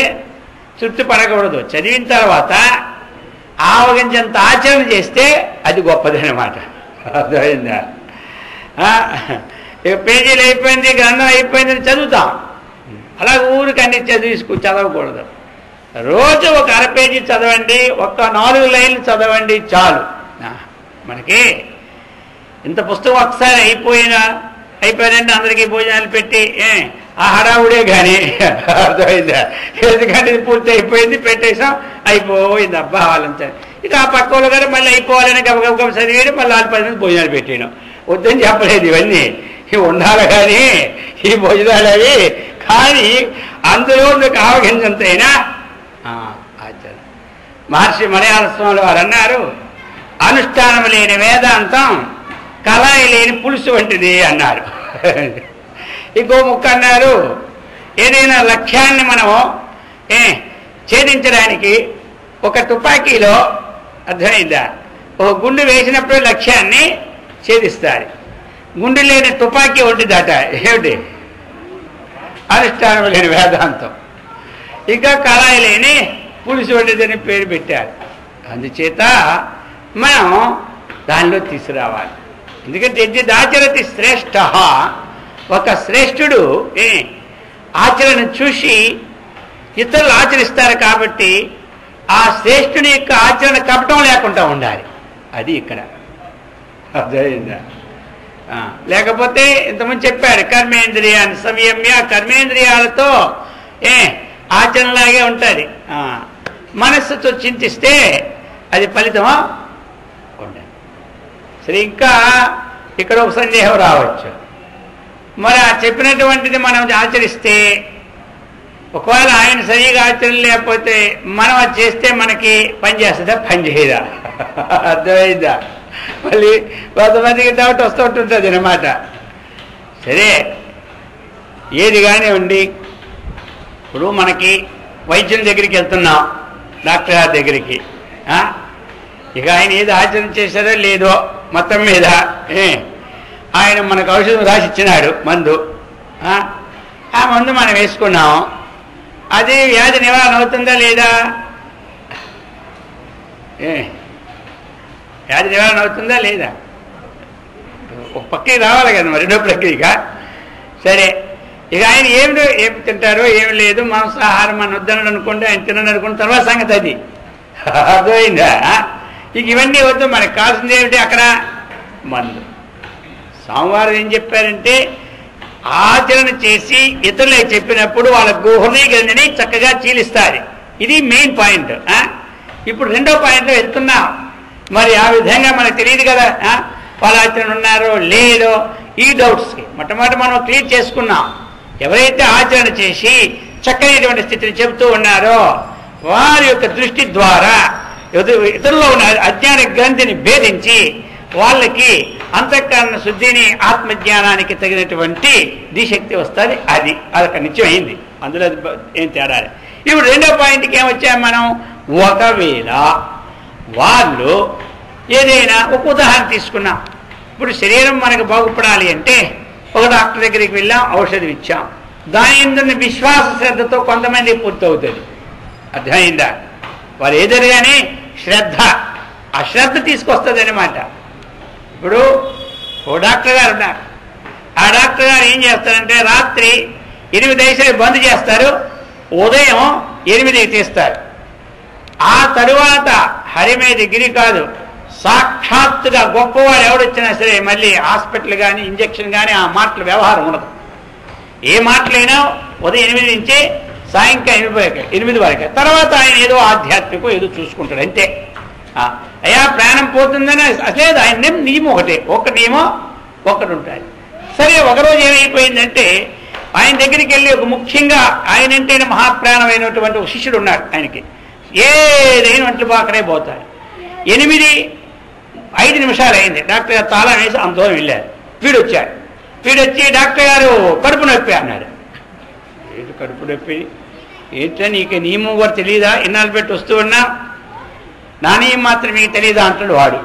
Speaker 1: తృప్తి పడకూడదు. చదివిన తర్వాత ఆవగించంత ఆచరణ చేస్తే అది గొప్పది అన్నమాట. అర్థమైందా? ఇక పేజీలు అయిపోయింది, గ్రంథం అయిపోయిందని చదువుతాం. అలా ఊరికన్నీ చదవకూడదు. రోజు ఒక 1/2 పేజీ చదవండి, ఒక 4 లైన్లు చదవండి చాలు. మనకి ఇంత పుస్తకం ఒకసారి అయిపోయిందంటే అందరికీ భోజనాలు పెట్టి ఆ హడావుడే కానీ అర్థమైందా? ఎందుకంటే ఇది పూర్తి అయిపోయింది, పెట్టేసాం, అయిపోయింది, అబ్బా వాళ్ళంతా. ఇక ఆ పక్క వాళ్ళు గారు మళ్ళీ అయిపోవాలని గబగబ చదివేయడు, మళ్ళీ 10 మంది భోజనాలు పెట్టాను. వద్దని చెప్పలేదు, ఇవన్నీ ఉండాలి కానీ ఈ భోజనాలు అవి. కానీ అందులో మీకు ఆవగించంతైనా ఆచరణ. మహర్షి మలయాళ స్వామి వారు అన్నారు, అనుష్ఠానం లేని వేదాంతం కళాయి లేని పులుసు వంటిది అన్నారు. ఇంకో ముక్క అన్నారు, ఏదైనా లక్ష్యాన్ని మనం ఛేదించడానికి ఒక తుపాకీలో అర్థమైందా ఒక గుండు వేసినప్పుడు లక్ష్యాన్ని ఛేదిస్తారు. గుండు లేని తుపాకీ వంటిదట. ఏమిటి? అనుష్ఠానం లేని వేదాంతం. ఇంకా కళాయి లేని పులుసు వంటిదని పేరు పెట్టారు. అందుచేత మనం దానిలో తీసుకురావాలి. ఎందుకంటే యజ్ఞాచరతి శ్రేష్ఠ. ఒక శ్రేష్ఠుడు ఆచరణ చూసి ఇతరులు ఆచరిస్తారు కాబట్టి ఆ శ్రేష్ఠుని యొక్క ఆచరణ కపటం లేకుండా ఉండాలి. అది ఇక్కడ అర్థమైందా? లేకపోతే ఇంతకుముందు చెప్పాడు, కర్మేంద్రియాన్ని సంయమ్య, కర్మేంద్రియాలతో ఆచరణలాగే ఉంటుంది. మనస్సుతో చింతిస్తే అది ఫలితమా ఉండదు. సరే, ఇంకా ఇక్కడ ఒక సందేహం రావచ్చు. మరి ఆ చెప్పినటువంటిది మనం ఆచరిస్తే ఒకవేళ ఆయన సరిగా ఆచరణ లేకపోతే మనం అది చేస్తే మనకి పని చేస్తుందా పని చేయదా? అర్థమైందా? మళ్ళీ కొంతమందికి డౌట్ వస్తూ ఉంటుంటుంది అన్నమాట. సరే, ఏది కానీ ఉండి ఇప్పుడు మనకి వైద్యుని దగ్గరికి వెళ్తున్నాం, డాక్టర్ గారి దగ్గరికి. ఇక ఆయన ఏది ఆచరణ చేశారో లేదో మొత్తం మీద ఆయన మనకు ఔషధం రాసి ఇచ్చినాడు, మందు. ఆ మందు మనం వేసుకున్నాం, అది వ్యాధి నివారణ అవుతుందా లేదా? వ్యాధి నివారణ అవుతుందా లేదా? ఒక పక్కకి రావాలి కదా మరి, రెండో ప్రక్రియగా. సరే, ఇక ఆయన ఏమి తింటారో ఏమి లేదు, మాంసాహారం మనం వద్దనడు అనుకోండి, ఆయన తినడు అనుకోండి, తర్వాత సంగతి అది. అర్థమైందా? ఇక ఇవన్నీ వద్దు, మనకు కావాల్సింది ఏమిటి అక్కడ? మందు. స్వామివారు ఏం చెప్పారంటే, ఆచరణ చేసి ఇతరులకు చెప్పినప్పుడు వాళ్ళ హృదయ గ్రంథిని చక్కగా చీలిస్తారు. ఇది మెయిన్ పాయింట్. ఇప్పుడు రెండో పాయింట్లో వెళ్తున్నాం. మరి ఆ విధంగా మనకు తెలియదు కదా వాళ్ళ ఆచరణ ఉన్నారో లేదో. ఈ డౌట్స్కి మొట్టమొదటి మనం క్లియర్ చేసుకున్నాం. ఎవరైతే ఆచరణ చేసి చక్కనైనటువంటి స్థితిని చెబుతూ ఉన్నారో వారి యొక్క దృష్టి ద్వారా ఇతరుల్లో ఉన్న అజ్ఞాన గ్రంథిని భేదించి వాళ్ళకి అంతఃకరణ శుద్ధిని, ఆత్మజ్ఞానానికి తగినటువంటి దిశక్తి వస్తుంది. అదొక నిత్యమైంది, అందులో ఏం తేడా. ఇప్పుడు రెండో పాయింట్కి ఏమొచ్చాం మనం? ఒకవేళ వాళ్ళు ఏదైనా ఒక ఉదాహరణ తీసుకున్నాం. ఇప్పుడు శరీరం మనకు బాగుపడాలి అంటే ఒక డాక్టర్ దగ్గరికి వెళ్ళాం, ఔషధం ఇచ్చాం. దాని ఎందున్న విశ్వాస శ్రద్ధతో కొంతమంది పూర్తవుతుంది. అర్థమైందా? వారు ఏదైనా శ్రద్ధ, ఆ శ్రద్ధ తీసుకొస్తుంది అన్నమాట. ఇప్పుడు ఓ డాక్టర్ గారు ఉన్నారు. ఆ డాక్టర్ గారు ఏం చేస్తారంటే రాత్రి 8 బంద్ చేస్తారు, ఉదయం 8కి తీస్తారు. ఆ తరువాత హరిమేది గిరి కాదు, సాక్షాత్తుగా గొప్పవాడు ఎవడొచ్చినా సరే మళ్ళీ హాస్పిటల్ కానీ ఇంజక్షన్ కానీ ఆ మాటల వ్యవహారం ఉండదు. ఏ మాటలైనా ఉదయం 8 నుంచి సాయంకాలం 8 వరకు. తర్వాత ఆయన ఏదో ఆధ్యాత్మికం ఏదో చూసుకుంటాడు అంతే. అయ్యా ప్రాణం పోతుందని లేదు, ఆయన నియమం ఒకటే, ఒక నియమం ఒకటి ఉంటుంది. సరే, ఒకరోజు ఏమైపోయిందంటే ఆయన దగ్గరికి వెళ్ళి ఒక ముఖ్యంగా ఆయనంటేనే మహాప్రాణమైనటువంటి ఒక శిష్యుడు ఉన్నాడు. ఆయనకి ఏదైనా ఒంట్లు బాకనే పోతాడు. 8:05 అయింది. డాక్టర్ గారు తాళం వేసి అంత దూరం వెళ్ళారు. వీడొచ్చాడు. వీడొచ్చి డాక్టర్ గారు కడుపు నొప్పి అన్నాడు. ఏంటి కడుపు నొప్పి? ఏంటో నీకు నియమం కూడా తెలియదా? ఇన్నాళ్ళు పెట్టి వస్తూ ఉన్నా, నా నియమం మాత్రం మీకు తెలియదా అంటాడు వాడు.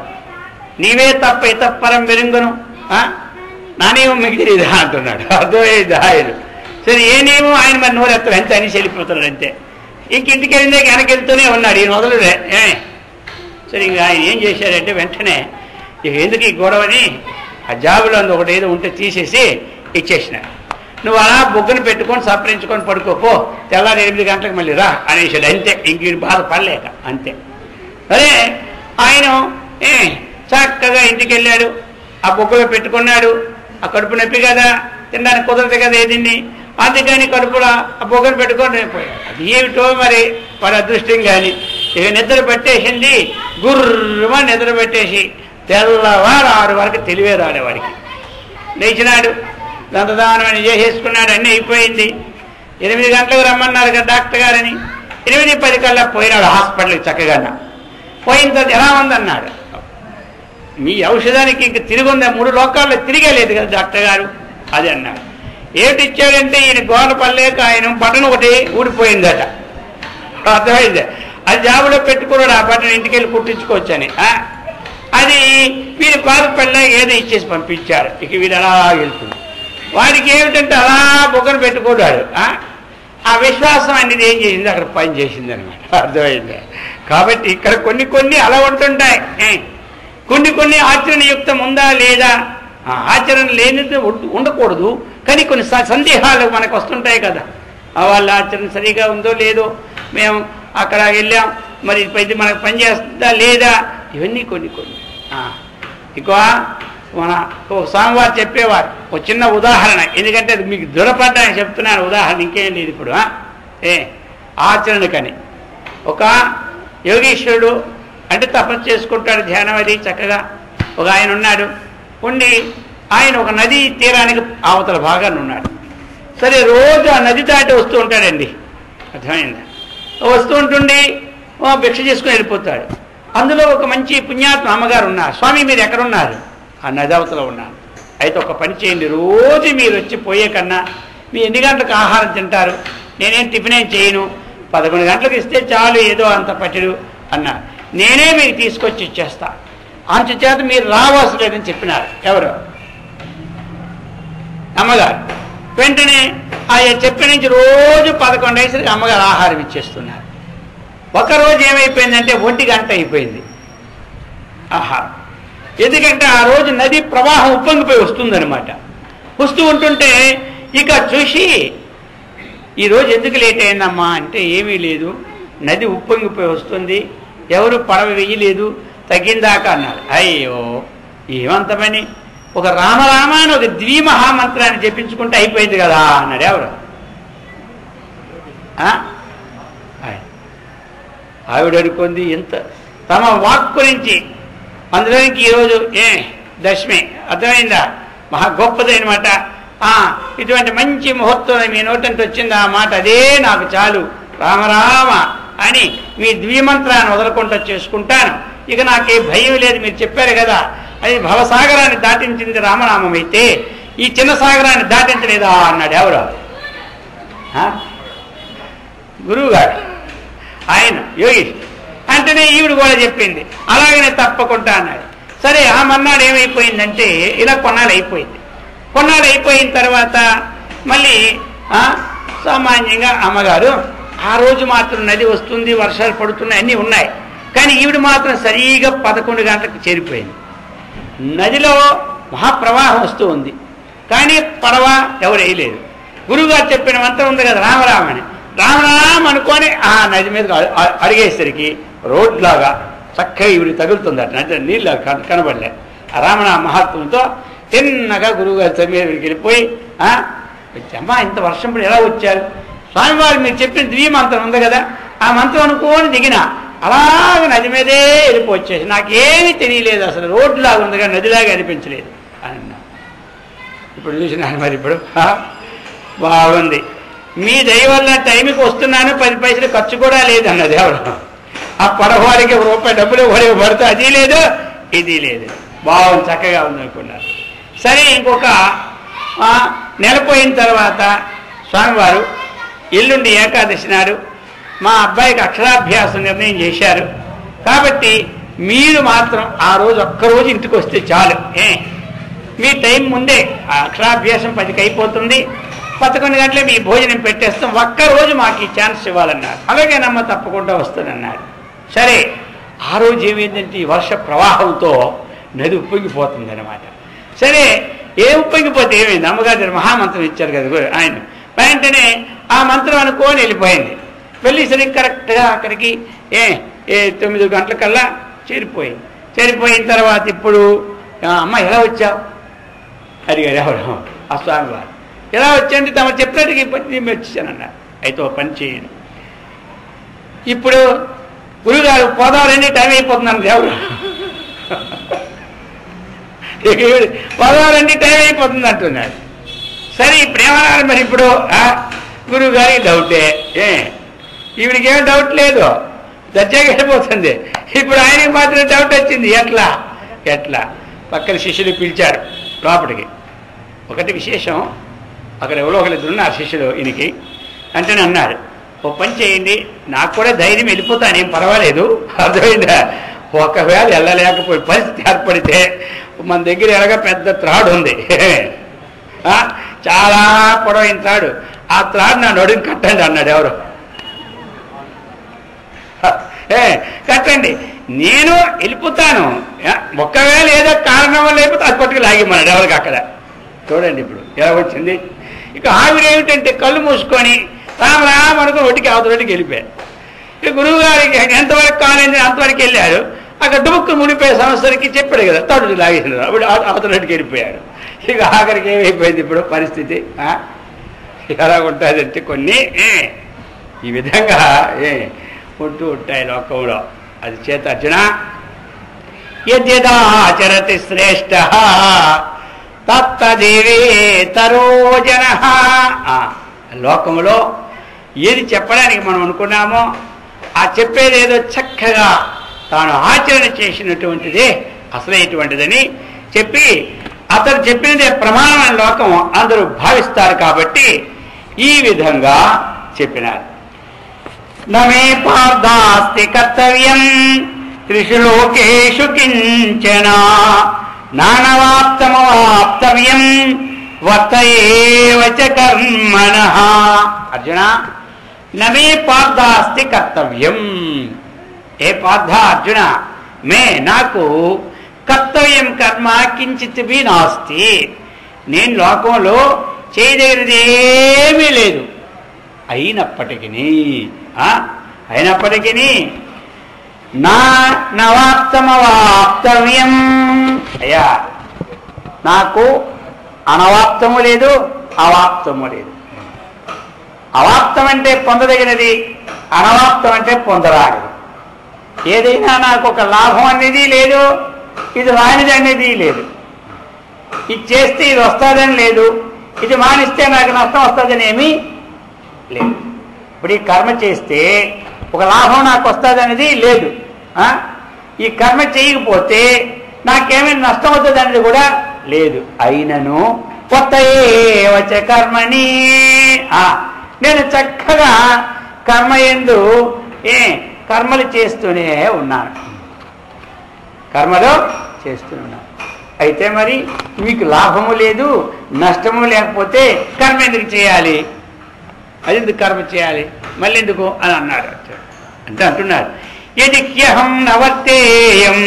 Speaker 1: నీవే తప్ప ఇతప్పరం వెలుంగను, నా నియమం మీకు తెలియదా అంటున్నాడు. అర్థమైంది ఆయన. సరే, ఏ నియమం ఆయన మరి నోరెత్తడు అంతే అని వెళ్ళిపోతున్నాడు అంతే. ఇంటికి వెళ్ళిందే వెనకెళ్తూనే ఉన్నాడు, ఈయన వదలడే. సరే, ఇంకా ఆయన ఏం చేశారంటే వెంటనే ఇక ఎందుకు ఈ గొడవని ఆ జాబులో ఒకటి ఏదో ఉంటే తీసేసి ఇచ్చేసినాడు. నువ్వు అలా బొగ్గును పెట్టుకొని సపరించుకొని పడుకోపో, తెల్లారి 8 గంటలకు మళ్ళీ రా అనేసాడు అంతే. ఇంక బాధ పడలేక అంతే. సరే, ఆయన చక్కగా ఇంటికి వెళ్ళాడు, ఆ బొగ్గులో పెట్టుకున్నాడు. ఆ కడుపు నొప్పి కదా, తినడానికి కుదరదు కదా ఏదిన్ని, అందుకని కడుపులో ఆ బొగ్గను పెట్టుకొని పోయాడు. అది ఏమిటో మరి వాడి అదృష్టం కానీ. ఇక నిద్ర పెట్టేసింది, గుర్రమని నిద్ర పెట్టేసి తెల్లవారు 6 వరకు తెలివే రాలే వాడికి. లేచినాడు, దంతదానం అని చేసేసుకున్నాడు, అన్నీ అయిపోయింది. 8 గంటలకు రమ్మన్నారు కదా డాక్టర్ గారని. 8:10 కల్లా పోయినాడు హాస్పిటల్కి. చక్కగా పోయిన తర్వాత ఎలా ఉందన్నాడు. మీ ఔషధానికి ఇంక తిరుగుందా? 3 లోకాల్లో తిరిగేలేదు కదా డాక్టర్ గారు, అది అన్నాడు. ఏమిటి ఇచ్చాడంటే ఈయన గోడ పడలేక ఆయన బటన్ ఒకటి ఊడిపోయిందట. అర్థమైంది. అది జాబులో పెట్టుకున్నాడు, ఆ బటన్ ఇంటికి వెళ్ళి కుట్టించుకోవచ్చని. అది వీడు బాధపడలే ఏదో ఇచ్చేసి పంపించారు. ఇక వీడు అలా వెళ్తుంది. వాడికి ఏమిటంటే అలా బొగ్గను పెట్టుకున్నాడు. ఆ విశ్వాసం అనేది ఏం చేసింది, అక్కడ పని చేసింది అనమాట. అర్థమైంది. కాబట్టి ఇక్కడ కొన్ని అలా ఉంటుంటాయి. కొన్ని ఆచరణయుక్తం ఉందా లేదా? ఆచరణ లేనిది ఉండకూడదు, కానీ కొన్ని సందేహాలు మనకు వస్తుంటాయి కదా. వాళ్ళ ఆచరణ సరిగా ఉందో లేదో, మేము అక్కడ వెళ్ళాం, మరి ఇది మనకు పనిచేస్తుందా లేదా, ఇవన్నీ కొన్ని ఇక మన స్వామివారు చెప్పేవారు ఒక చిన్న ఉదాహరణ, ఎందుకంటే అది మీకు దృఢపడ్డానికి చెప్తున్నాను ఉదాహరణ, ఇంకేం లేదు ఇప్పుడు. ఆచరణకని ఒక యోగీశ్వరుడు అంటే తపస్సు చేసుకుంటాడు, ధ్యానం అది చక్కగా. ఒక ఆయన ఉన్నాడు, ఉండి ఆయన ఒక నది తీరానికి అవతల భాగాన్ని ఉన్నాడు. సరే, రోజు ఆ నది దాటి వస్తూ ఉంటాడండి. అర్థమైందా? వస్తూ ఉంటుండి భిక్ష చేసుకుని వెళ్ళిపోతాడు. అందులో ఒక మంచి పుణ్యాత్మ అమ్మగారు ఉన్నారు. స్వామి మీరు ఎక్కడున్నారు? ఆ నది అవతల ఉన్నాను. అయితే ఒక పని చేయండి, రోజు మీరు వచ్చి పోయే కన్నా మీ ఎన్ని గంటలకు ఆహారం తింటారు? నేనేం టిఫిన్ ఏం చేయను, 11 గంటలకు ఇస్తే చాలు, ఏదో అంత పట్టెడు అన్నారు. నేనే మీకు తీసుకొచ్చి ఇచ్చేస్తా, అందుచేత మీరు రావాల్సి లేదని చెప్పినారు. ఎవరు? అమ్మగారు. వెంటనే ఆయన చెప్పిన నుంచి రోజు 11 అయ్యేసరికి అమ్మగారు ఆహారం ఇచ్చేస్తున్నారు. ఒకరోజు ఏమైపోయిందంటే 1 గంట అయిపోయింది ఆహారం. ఎందుకంటే ఆ రోజు నది ప్రవాహం ఉప్పొంగిపోయి వస్తుందన్నమాట. వస్తూ ఉంటుంటే ఇక చూసి ఈరోజు ఎందుకు లేట్ అయిందమ్మా అంటే, ఏమీ లేదు, నది ఉప్పొంగిపోయి వస్తుంది, ఎవరు పడవ వేయలేదు, తగ్గిందాకా అన్నారు. అయ్యో ఏమంత పని, ఒక రామరామ అని ఒక ద్విమహామంత్రాన్ని చెప్పించుకుంటే అయిపోయింది కదా అన్నాడు. ఎవరు? ఆవిడ అనుకుంది ఇంత తమ వాక్కు నుంచి, అందులోనికి ఈరోజు దశమి, అర్థమైందా? మహా గొప్పది అనమాట. ఇటువంటి మంచి ముహూర్తం మీ నోటంటే వచ్చింది ఆ మాట, అదే నాకు చాలు, రామరామ అని మీ ద్విమంత్రాన్ని వదలకుండా చేసుకుంటాను, ఇక నాకే భయం లేదు, మీరు చెప్పారు కదా అది భవసాగరాన్ని దాటించింది రామనామం అయితే ఈ చిన్న సాగరాన్ని దాటించలేదా అన్నాడు. ఎవరు? గురువు గారు, ఆయన యోగి. అంటేనే ఈవిడ కూడా చెప్పింది అలాగనే తప్పకుండా అన్నాడు. సరే ఆ మన్నాడు ఏమైపోయిందంటే ఇలా కొన్నాళ్ళు అయిపోయింది. కొన్నాళ్ళు అయిపోయిన తర్వాత మళ్ళీ సామాన్యంగా అమ్మగారు ఆ రోజు మాత్రం నది వస్తుంది, వర్షాలు పడుతున్నాయి, అన్నీ ఉన్నాయి, కానీ ఈవిడ మాత్రం సరిగా 11 గంటలకు చేరిపోయింది. నదిలో మహాప్రవాహం వస్తూ ఉంది, కానీ పడవ ఎవరు వేయలేదు. గురువుగారు చెప్పిన మంత్రం ఉంది కదా రామరామని, రామరామ అనుకొని ఆ నది మీద అడిగేసరికి రోడ్లాగా చక్కగా ఈవిడి తగులుతుంది. అట్లా నది నీళ్ళు కనబడలే. ఆ రామనామ మహాత్ములతో తిన్నగా గురువుగారి మీదకి వెళ్ళిపోయి అమ్మా ఇంత వర్షం పడి ఎలా వచ్చారు? స్వామివారు మీరు చెప్పిన ద్విమంత్రం ఉంది కదా, ఆ మంత్రం అనుకోని దిగిన అలాగ నది మీదే వెళ్ళిపోవచ్చేసి నాకేమీ తెలియలేదు, అసలు రోడ్డులాగా ఉంది కానీ నదిలాగా అనిపించలేదు అని అన్నా. ఇప్పుడు చూసినాను మరి, ఇప్పుడు బాగుంది, మీ దయ వల్ల టైంకి వస్తున్నాను, 10 పైసలు ఖర్చు కూడా లేదు అన్నది. ఎవరు? ఆ పడవాడికి రూపాయి డబ్బులు ఎవరికి పడితే అది లేదు ఇది లేదు, బాగుంది, చక్కగా ఉంది అనుకున్నారు. సరే ఇంకొక నెలపోయిన తర్వాత స్వామివారు ఎల్లుండి ఏకాదశి నాడు మా అబ్బాయికి అక్షరాభ్యాసం నిర్ణయం చేశారు, కాబట్టి మీరు మాత్రం ఆ రోజు ఒక్కరోజు ఇంటికి వస్తే చాలు, మీ టైం ముందే ఆ అక్షరాభ్యాసం 10కి అయిపోతుంది, 11 గంటలే మీ భోజనం పెట్టేస్తాం, ఒక్కరోజు మాకు ఈ ఛాన్స్ ఇవ్వాలన్నారు. అలాగేనమ్మ తప్పకుండా వస్తుందన్నారు. సరే ఆ రోజు ఏమైందంటే ఈ వర్ష ప్రవాహంతో నది ఉప్పొంగిపోతుంది అన్నమాట. సరే ఉప్పొంగిపోతే ఏమైంది, అమ్మగారు మహామంత్రం ఇచ్చారు కదా ఆయన, వెంటనే ఆ మంత్రం అనుకోని వెళ్ళిపోయింది. వెళ్ళేసరికి కరెక్ట్గా అక్కడికి 9 గంటలకల్లా చేరిపోయింది. చేరిపోయిన తర్వాత ఇప్పుడు అమ్మ ఎలా వచ్చావు అడిగారు. ఎవరు? ఆ స్వామివారు. ఎలా వచ్చాయంటే తమ చెప్పినట్టుగా ఈ పని వచ్చానన్నారు. అయితే ఒక పని చేయను, ఇప్పుడు గురుగారు పోదావరండి, టైం అయిపోతున్నాను. ఎవరు? పోదావరండి, టైం అయిపోతుంది అంటున్నాడు. సరే ఇప్పుడు ఏమన్నారు మరి? ఇప్పుడు గురువు గారికి డౌటే, ఈవిడికి ఏం డౌట్ లేదు, దర్జాగా వెళ్ళిపోతుంది. ఇప్పుడు ఆయనకి మాత్రం డౌట్ వచ్చింది, ఎట్లా పక్కన శిష్యులు పిలిచారు లోపలికి. ఒకటి విశేషం, అక్కడ ఎవరో ఒకరిద్దరు ఉన్నారు శిష్యులు ఈయనకి. అంటేనే అన్నాడు, ఓ పని చేయండి, నాకు కూడా ధైర్యం వెళ్ళిపోతాను, ఏం పర్వాలేదు, అర్థమైందా? ఒకవేళ వెళ్ళలేకపోయి పరిస్థితి ఏర్పడితే మన దగ్గర ఎలాగ పెద్ద త్రాడు ఉంది, చాలా పొడవైన త్రాడు, ఆ త్రాడు నా నడుము కట్టండి అన్నాడు. ఎవరు? కట్టండి, నేను వెళ్ళిపోతాను, ఒకవేళ ఏదో కారణం వల్ల అయిపోతే అది పట్టుకు లాగిమన్నాడు. ఎవరికి అక్కడ చూడండి ఇప్పుడు ఎలా వచ్చింది. ఇక ఆవిడ ఏమిటంటే కళ్ళు మూసుకొని రామ్ అనుకుని ఒట్టికి అవతలొట్టికి వెళ్ళిపోయారు. ఇక గురువు గారికి ఎంతవరకు కాలేదని అంతవరకు వెళ్ళారు. అక్కడ దుముక్కు మునిపోయే సంవత్సరానికి చెప్పాడు కదా, తడుడు లాగేసాడు, అప్పుడు అవతలొట్టికి వెళ్ళిపోయాడు. ఇక ఆఖరికి ఏమైపోయింది ఇప్పుడు పరిస్థితి ఎలా ఉంటుందంటే కొన్ని ఈ విధంగా ఉంటూ ఉంటాయి లోకంలో. అది చేత అర్జున యద్యదాచరతి శ్రేష్ఠ తత్తదేవేతరో జనః. లోకంలో ఏది చెప్పడానికి మనం అనుకున్నామో ఆ చెప్పేది ఏదో చక్కగా తాను ఆచరణ చేసినటువంటిదే అసలైనటువంటిదని చెప్పి అతను చెప్పినదే ప్రమాణమైన లోకం అందరూ భావిస్తారు కాబట్టి ఈ విధంగా చెప్పినారు. నమే పార్థాస్తి కర్తవ్యం త్రిషు లోకేషు కించన నానవాప్తమవాప్తవ్యం వర్త ఏవ చ కర్మణః. అర్జున, నమే పార్థాస్తి కర్తవ్యం. ఏ పార్థ అర్జున, మే నాకు కర్తవ్యం కర్మ కించిత్ బి నాస్తి. నేను లోకంలో చేయదగినది ఏమీ లేదు. అయినప్పటికీ నా నవాప్తమవాప్తవ్యం, అయ్యా నాకు అనవాప్తము లేదు, అవాప్తము లేదు. అవాప్తం అంటే పొందదగినది, అనవాప్తం అంటే పొందరానిది. ఏదైనా నాకు ఒక లాభం అనేది లేదు, ఇది రానిది అనేది లేదు. ఇది చేస్తే ఇది వస్తుందని లేదు, ఇది మానిస్తే నాకు నష్టం వస్తుందని ఏమీ లేదు. ఇప్పుడు ఈ కర్మ చేస్తే ఒక లాభం నాకు వస్తుంది అనేది లేదు. ఈ కర్మ చేయకపోతే నాకేమైనా నష్టం అవుతుంది అనేది కూడా లేదు. అయినను కొత్త ఏవచ కర్మని, నేను చక్కగా కర్మ యందు కర్మలు చేస్తూనే ఉన్నాను, కర్మలో చేస్తూనే ఉన్నాను. అయితే మరి మీకు లాభము లేదు, నష్టము లేకపోతే కర్మ ఎందుకు చేయాలి? అది ఎందుకు కర్మ చేయాలి, మళ్ళీ ఎందుకు అని అన్నాడు. అంటే అంటున్నారు, యదిహ్యహం నవర్తేయం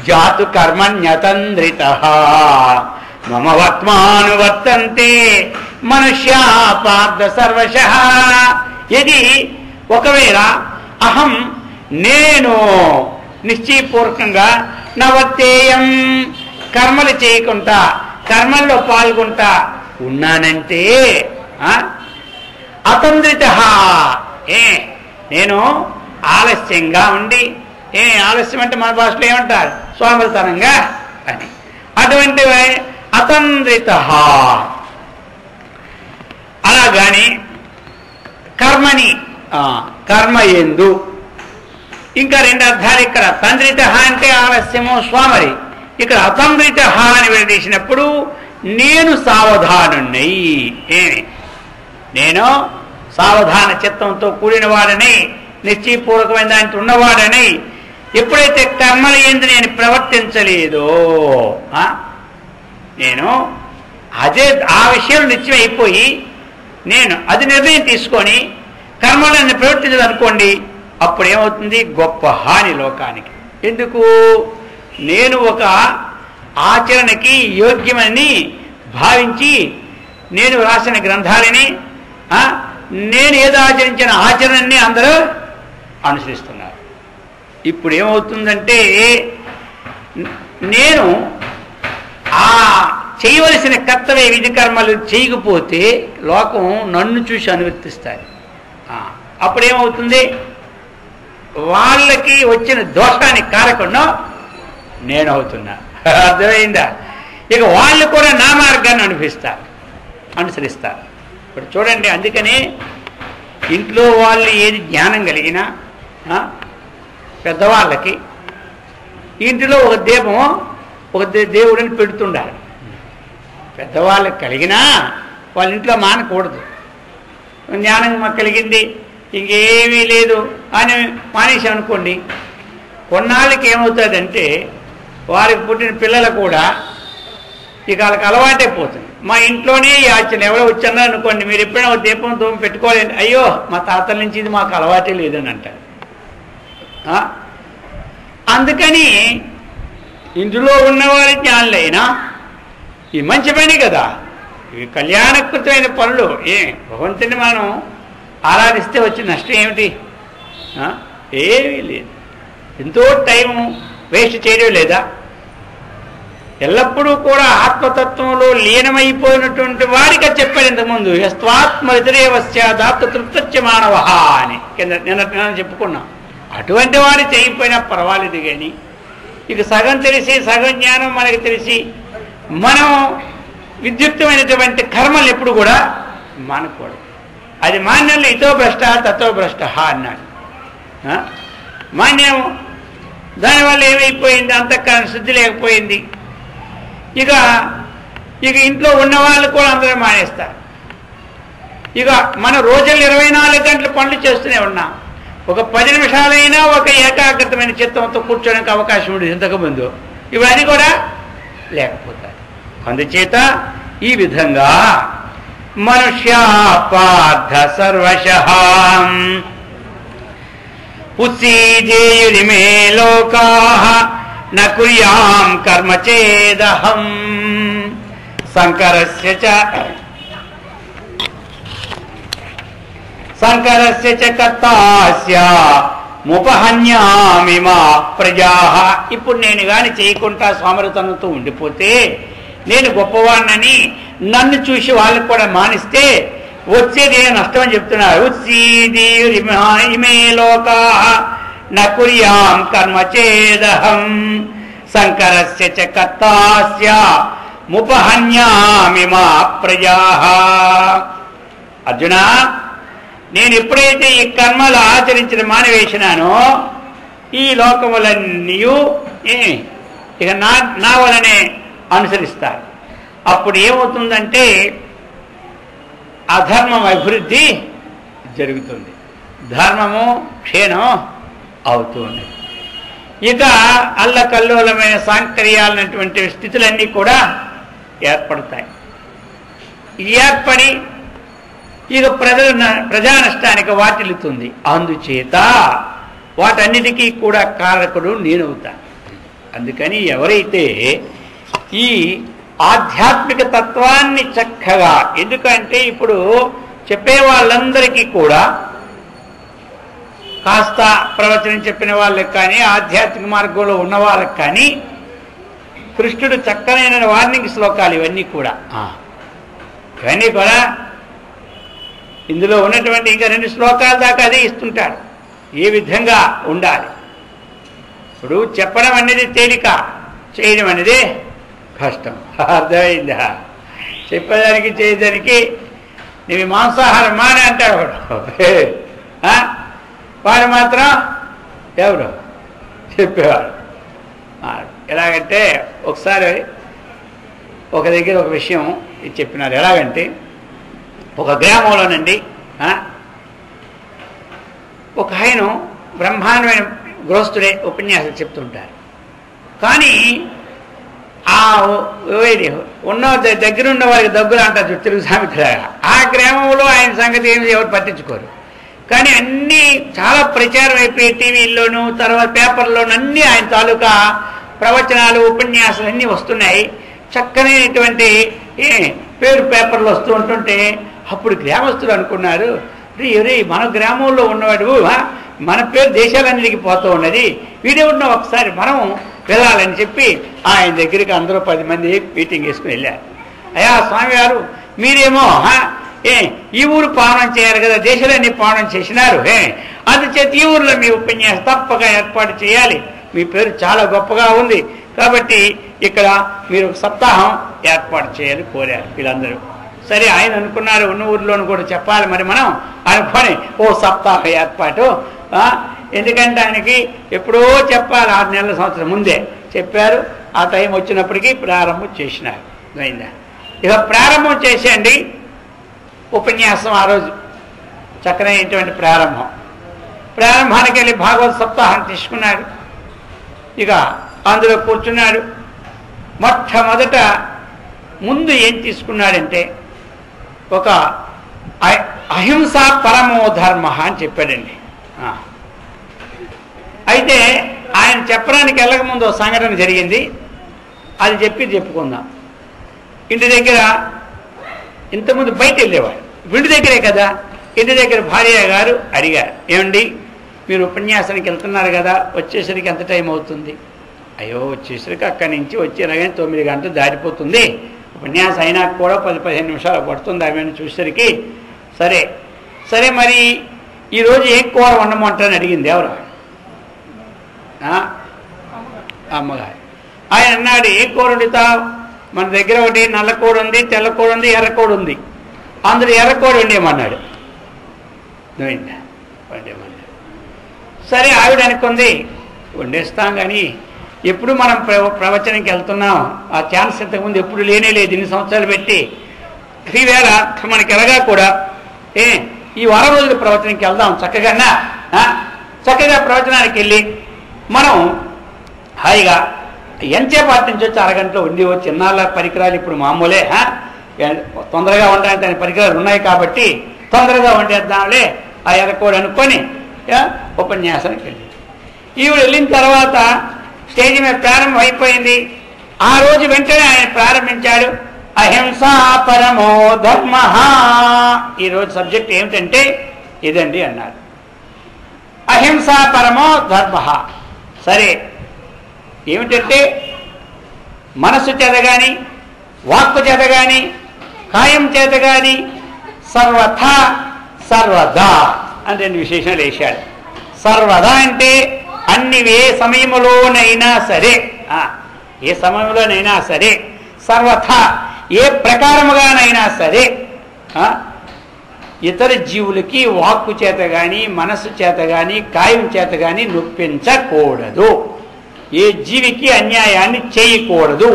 Speaker 1: జాతు కర్మణ్యతంద్రితః మమ వర్త్మానువర్తంతే మనుష్యా పార్థ సర్వశః. ఇది ఒకవేళ అహం నేను నిశ్చయపూర్వకంగా నవర్తేయం కర్మలు చేయకుండా కర్మల్లో పాల్గొంటా ఉన్నానంటే అతంద్రిత, నేను ఆలస్యంగా ఉండి, ఆలస్యం అంటే మన భాషలో ఏమంటారు, సోమరితనంగా అని. అటువంటి అతంద్రిత అలాగాని కర్మని కర్మ యందు. ఇంకా రెండు అర్థాలు ఇక్కడ. తంద్రిత అంటే ఆలస్యము, స్వామరి. ఇక్కడ అతంద్రిత అని విడదీసినప్పుడు నేను సావధానుణ్ణి, నేను సావధాన చిత్తంతో కూడిన వాడని, నిశ్చయపూర్వకమైన దాంట్లో ఉన్నవాడని ఎప్పుడైతే కర్మల యందు నేను ప్రవర్తించలేదో, నేను అదే ఆ విషయం నిత్యం అయిపోయి నేను అది నిర్ణయం తీసుకొని కర్మలను ప్రవర్తించదనుకోండి, అప్పుడు ఏమవుతుంది, గొప్ప హాని లోకానికి. ఎందుకు? నేను ఒక ఆచరణకి యోగ్యమని భావించి నేను రాసిన గ్రంథాలని, నేను ఏదో ఆచరించిన ఆచరణని అందరూ అనుసరిస్తున్నారు. ఇప్పుడు ఏమవుతుందంటే నేను ఆ చేయవలసిన కర్తవ్య విధి కర్మలు చేయకపోతే లోకం నన్ను చూసి అనువర్తిస్తారు. అప్పుడేమవుతుంది, వాళ్ళకి వచ్చిన దోషానికి కారకుండా నేను అవుతున్నా. అర్థమైందా? ఇక వాళ్ళు కూడా నా మార్గాన్ని అనుసరిస్తారు. ఇప్పుడు చూడండి, అందుకనే ఇంట్లో వాళ్ళు ఏది జ్ఞానం కలిగినా పెద్దవాళ్ళకి ఇంటిలో ఒక దీపం ఒక దేవుడిని పెడుతుండాలి. పెద్దవాళ్ళకి కలిగినా వాళ్ళ ఇంట్లో మానకూడదు. జ్ఞానం మాకు కలిగింది ఇంకేమీ లేదు అని మానేసి అనుకోండి, కొన్నాళ్ళకి ఏమవుతుందంటే వారికి పుట్టిన పిల్లలు కూడా ఇక వాళ్ళకి అలవాటే పోతుంది. మా ఇంట్లోనే ఈ ఆచరణ ఎవరో వచ్చారో అనుకోండి, మీరు ఎప్పుడైనా ఒక దీపం తోమి పెట్టుకోలేదు, అయ్యో మా తాతల నుంచి ఇది మాకు అలవాటే లేదని అంటారు. అందుకని ఇందులో ఉన్నవారి జ్ఞానులైనా ఈ మంచి పని కదా, ఇవి కళ్యాణకృతమైన పనులు. భగవంతుని మనం ఆరాధిస్తే వచ్చే నష్టం ఏమిటి? ఏమీ లేదు. ఎంతో టైం వేస్ట్ చేయడం లేదా? ఎల్లప్పుడూ కూడా ఆత్మతత్వంలో లీనమైపోయినటువంటి వాడికి చెప్పాడు ఇంతకుముందు, యస్వాత్మరితరేవస్యాదాప్త తృప్తస్య మానవ అని నిన్న చెప్పుకున్నాం. అటువంటి వాడు చేయిపోయినా పర్వాలేదు. కానీ ఇక సగం తెలిసి సగం జ్ఞానం మనకి తెలిసి మనం విద్యుక్తమైనటువంటి కర్మలు ఎప్పుడు కూడా మానకూడదు. అది మాన్యంలో ఇతో భ్రష్ట తతో భ్రష్ట అన్నాడు. మాన్యం దానివల్ల ఏమైపోయింది, అంతఃకరణ శుద్ధి లేకపోయింది. ఇక ఇంట్లో ఉన్న వాళ్ళు కూడా అందరూ మానేస్తారు. ఇక మన రోజులు 24 గంటలు పనులు చేస్తూనే ఉన్నాం. ఒక 10 నిమిషాలైనా ఒక ఏకాగ్రతమైన చిత్తంతో కూర్చోడానికి అవకాశం ఉండేది ఇంతకుముందు. ఇవన్నీ కూడా లేకపోతాయి. అందుచేత ఈ విధంగా మనుష్యా పార్థ సర్వశః ఉత్సీదేయురిమే లోకాః న కుర్యాం కర్మ చేదహం శంకరస్య చ కర్తాస్య ముపహన్యామి మా ప్రజాః. ఇప్పుడు నేను గాని చేయకుండా స్వామృతనంతో ఉండిపోతే, నేను గొప్పవాణ్ణని నన్ను చూసి వాళ్ళకు కూడా మానిస్తే వచ్చేది నష్టం అని చెప్తున్నారు. ఉత్సీదిమే లోకాః న కుర్యాం కర్మ చేదహం శంకరస్య చ కర్తాస్య ముపహన్యామి మా ప్రజాః. అర్జున, నేను ఎప్పుడైతే ఈ కర్మలు ఆచరించిన మానవేసినానో ఈ లోకములన్నీ ఇక నా వలనే అనుసరిస్తారు. అప్పుడు ఏమవుతుందంటే అధర్మం అభివృద్ధి జరుగుతుంది, ధర్మము క్షీణం అవుతుంది. ఇక అల్లకల్లోలమైన సాంకర్యాలైనటువంటి స్థితులన్నీ కూడా ఏర్పడతాయి. ఏర్పడి ఇక ప్రజా నష్టానికి వాటిల్లుతుంది. అందుచేత వాటన్నిటికీ కూడా కారకుడు నేనవుతాను. అందుకని ఎవరైతే ఈ ఆధ్యాత్మిక తత్వాన్ని చక్కగా, ఎందుకంటే ఇప్పుడు చెప్పే వాళ్ళందరికీ కూడా కాస్త ప్రవచనం చెప్పిన వాళ్ళకి కానీ ఆధ్యాత్మిక మార్గంలో ఉన్న వాళ్ళకి కానీ కృష్ణుడు చక్కనైన వార్నింగ్ శ్లోకాలు ఇవన్నీ కూడా ఇందులో ఉన్నటువంటి ఇంకా 2 శ్లోకాల దాకా అదే ఇస్తుంటాడు, ఏ విధంగా ఉండాలి. ఇప్పుడు చెప్పడం అనేది తేలిక, చేయడం అనేది కష్టం. అర్థమైందా? చెప్పేదానికి చేయడానికి నీవి మాంసాహారం మానే అంటాడు ఒకడు, వాడు మాత్రం ఎవరు చెప్పేవాడు. ఎలాగంటే ఒకసారి ఒక దగ్గర ఒక విషయం ఇది చెప్పినారు. ఎలాగంటే ఒక గ్రామంలోనండి ఒక ఆయన బ్రహ్మాండమైన గృహస్థుడే ఉపన్యాసం చెప్తుంటారు. కానీ ఉన్న దగ్గరున్న వారికి దగ్గర అంటారు తెలుగు సామెతలాగా. ఆ గ్రామంలో ఆయన సంగతి ఏమి ఎవరు పట్టించుకోరు. కానీ అన్నీ చాలా ప్రచారం అయిపోయి టీవీల్లోనూ తర్వాత పేపర్లోనూ అన్నీ ఆయన తాలూకా ప్రవచనాలు ఉపన్యాసాలు అన్నీ వస్తున్నాయి. చక్కనైనటువంటి పేరు పేపర్లు వస్తూ ఉంటుంటే అప్పుడు గ్రామస్తులు అనుకున్నారు, రే మన గ్రామంలో ఉన్నవాడు మన పేరు దేశాలన్నిటికీ పోతూ ఉన్నది, వీడే ఉన్న ఒకసారి మనం వెళ్ళాలని చెప్పి ఆయన దగ్గరికి అందరూ 10 మంది మీటింగ్ వేసుకుని వెళ్ళారు. అయ్యా స్వామివారు, మీరేమో ఈ ఊరు పావనం చేయాలి కదా, దేశాలన్నీ పావనం చేసినారు, అందుచేత ఈ ఊర్లో మీ ఉపన్యాసం తప్పక ఏర్పాటు చేయాలి, మీ పేరు చాలా గొప్పగా ఉంది కాబట్టి ఇక్కడ మీరు సప్తాహం ఏర్పాటు చేయాలి కోరారు వీళ్ళందరూ. సరే ఆయన అనుకున్నారు ఉన్న ఊర్లోనూ కూడా చెప్పాలి మరి మనం అనుకొని సప్తాహ ఏర్పాటు, ఎందుకంటే ఆయనకి ఎప్పుడో చెప్పాలి, 6 నెలల సంవత్సరం ముందే చెప్పారు. ఆ టైం వచ్చినప్పటికీ ప్రారంభం చేసినారు. అయిందా? ఇక ప్రారంభం చేసేయండి ఉపన్యాసం. ఆ రోజు చక్కనైనటువంటి ప్రారంభానికి వెళ్ళి భాగవత సప్తాహం తీసుకున్నాడు. ఇక అందులో కూర్చున్నాడు. మొట్టమొదట ముందు ఏం తీసుకున్నాడంటే ఒక అహింస పరమో ధర్మ అని చెప్పాడండి. అయితే ఆయన చెప్పడానికి వెళ్ళకముందు ఒక సంఘటన జరిగింది, అది చెప్పుకుందాం. ఇంటి దగ్గర ఇంతకుముందు బయట వెళ్ళేవాడు, ఇంటి దగ్గరే కదా, ఇంటి దగ్గర భార్య గారు అడిగారు, ఏమండి మీరు ఉపన్యాసానికి వెళ్తున్నారు కదా, వచ్చేసరికి ఎంత టైం అవుతుంది? అయ్యో వచ్చేసరికి అక్కడి నుంచి వచ్చేలాగానే 9 గంటలు దాటిపోతుంది, ఉపన్యాసం అయినా కూడా 10-15 నిమిషాలు పడుతుంది అవన్నీ చూసేసరికి. సరే మరి ఈరోజు ఏ కూర వండమంటారని అడిగింది ఎవరు? అమ్మగారు. ఆయన అన్నాడు, ఏ కూర వండుతావు? మన దగ్గర ఒకటి నల్ల కోడి ఉంది, తెల్ల కోడి ఉంది, ఎర్ర కోడి ఉంది, అందులో ఎర్ర కోడి వండేయమన్నాడు. నువ్వేంటా వండేమన్నా. సరే ఆవిడ అనుకుంది వండేస్తాం, కానీ ఎప్పుడు మనం ప్రవచనంకి వెళ్తున్నాం, ఆ ఛాన్స్ ఇంతకుముందు ఎప్పుడు లేనే లేదు, ఇన్ని సంవత్సరాలు పెట్టి. ఈవేళ మనకి ఎలాగా కూడా ఈ వారం రోజుల ప్రవచనంకి వెళ్దాం చక్కగా ప్రవచనానికి వెళ్ళి మనం హాయిగా ఎంతసేపటి నుంచి వచ్చి అరగంటలో ఉండి వచ్చి చిన్నాళ్ళ పరికరాలు ఇప్పుడు మామూలే, తొందరగా ఉండడానికి దాని పరికరాలు ఉన్నాయి కాబట్టి తొందరగా వండేద్దాంలే ఆ ఎరకోడు అనుకొని ఉపన్యాసానికి వెళ్ళి ఈవిడ వెళ్ళిన తర్వాత స్టేజ్ మీద ప్రారంభం అయిపోయింది. ఆ రోజు వెంటనే ఆయన ప్రారంభించాడు, అహింసా పరమో ధర్మ. ఈరోజు సబ్జెక్ట్ ఏమిటంటే ఇదండి అన్నారు, అహింసా పరమో ధర్మ. సరే, ఏమిటంటే మనసు చేత కానీ వాక్కు చేత కానీ కాయం చేత కానీ సర్వథా సర్వదా అని రెండు విశేషాలు వేశాడు. సర్వదా అంటే అన్ని ఏ సమయంలోనైనా సరే, ఏ సమయంలోనైనా సరే, సర్వథా ఏ ప్రకారముగానైనా సరే ఇతర జీవులకి వాక్కు చేత కానీ మనస్సు చేత కానీ కాయం చేత కానీ నొప్పించకూడదు, ఏ జీవికి అన్యాయాన్ని చేయకూడదు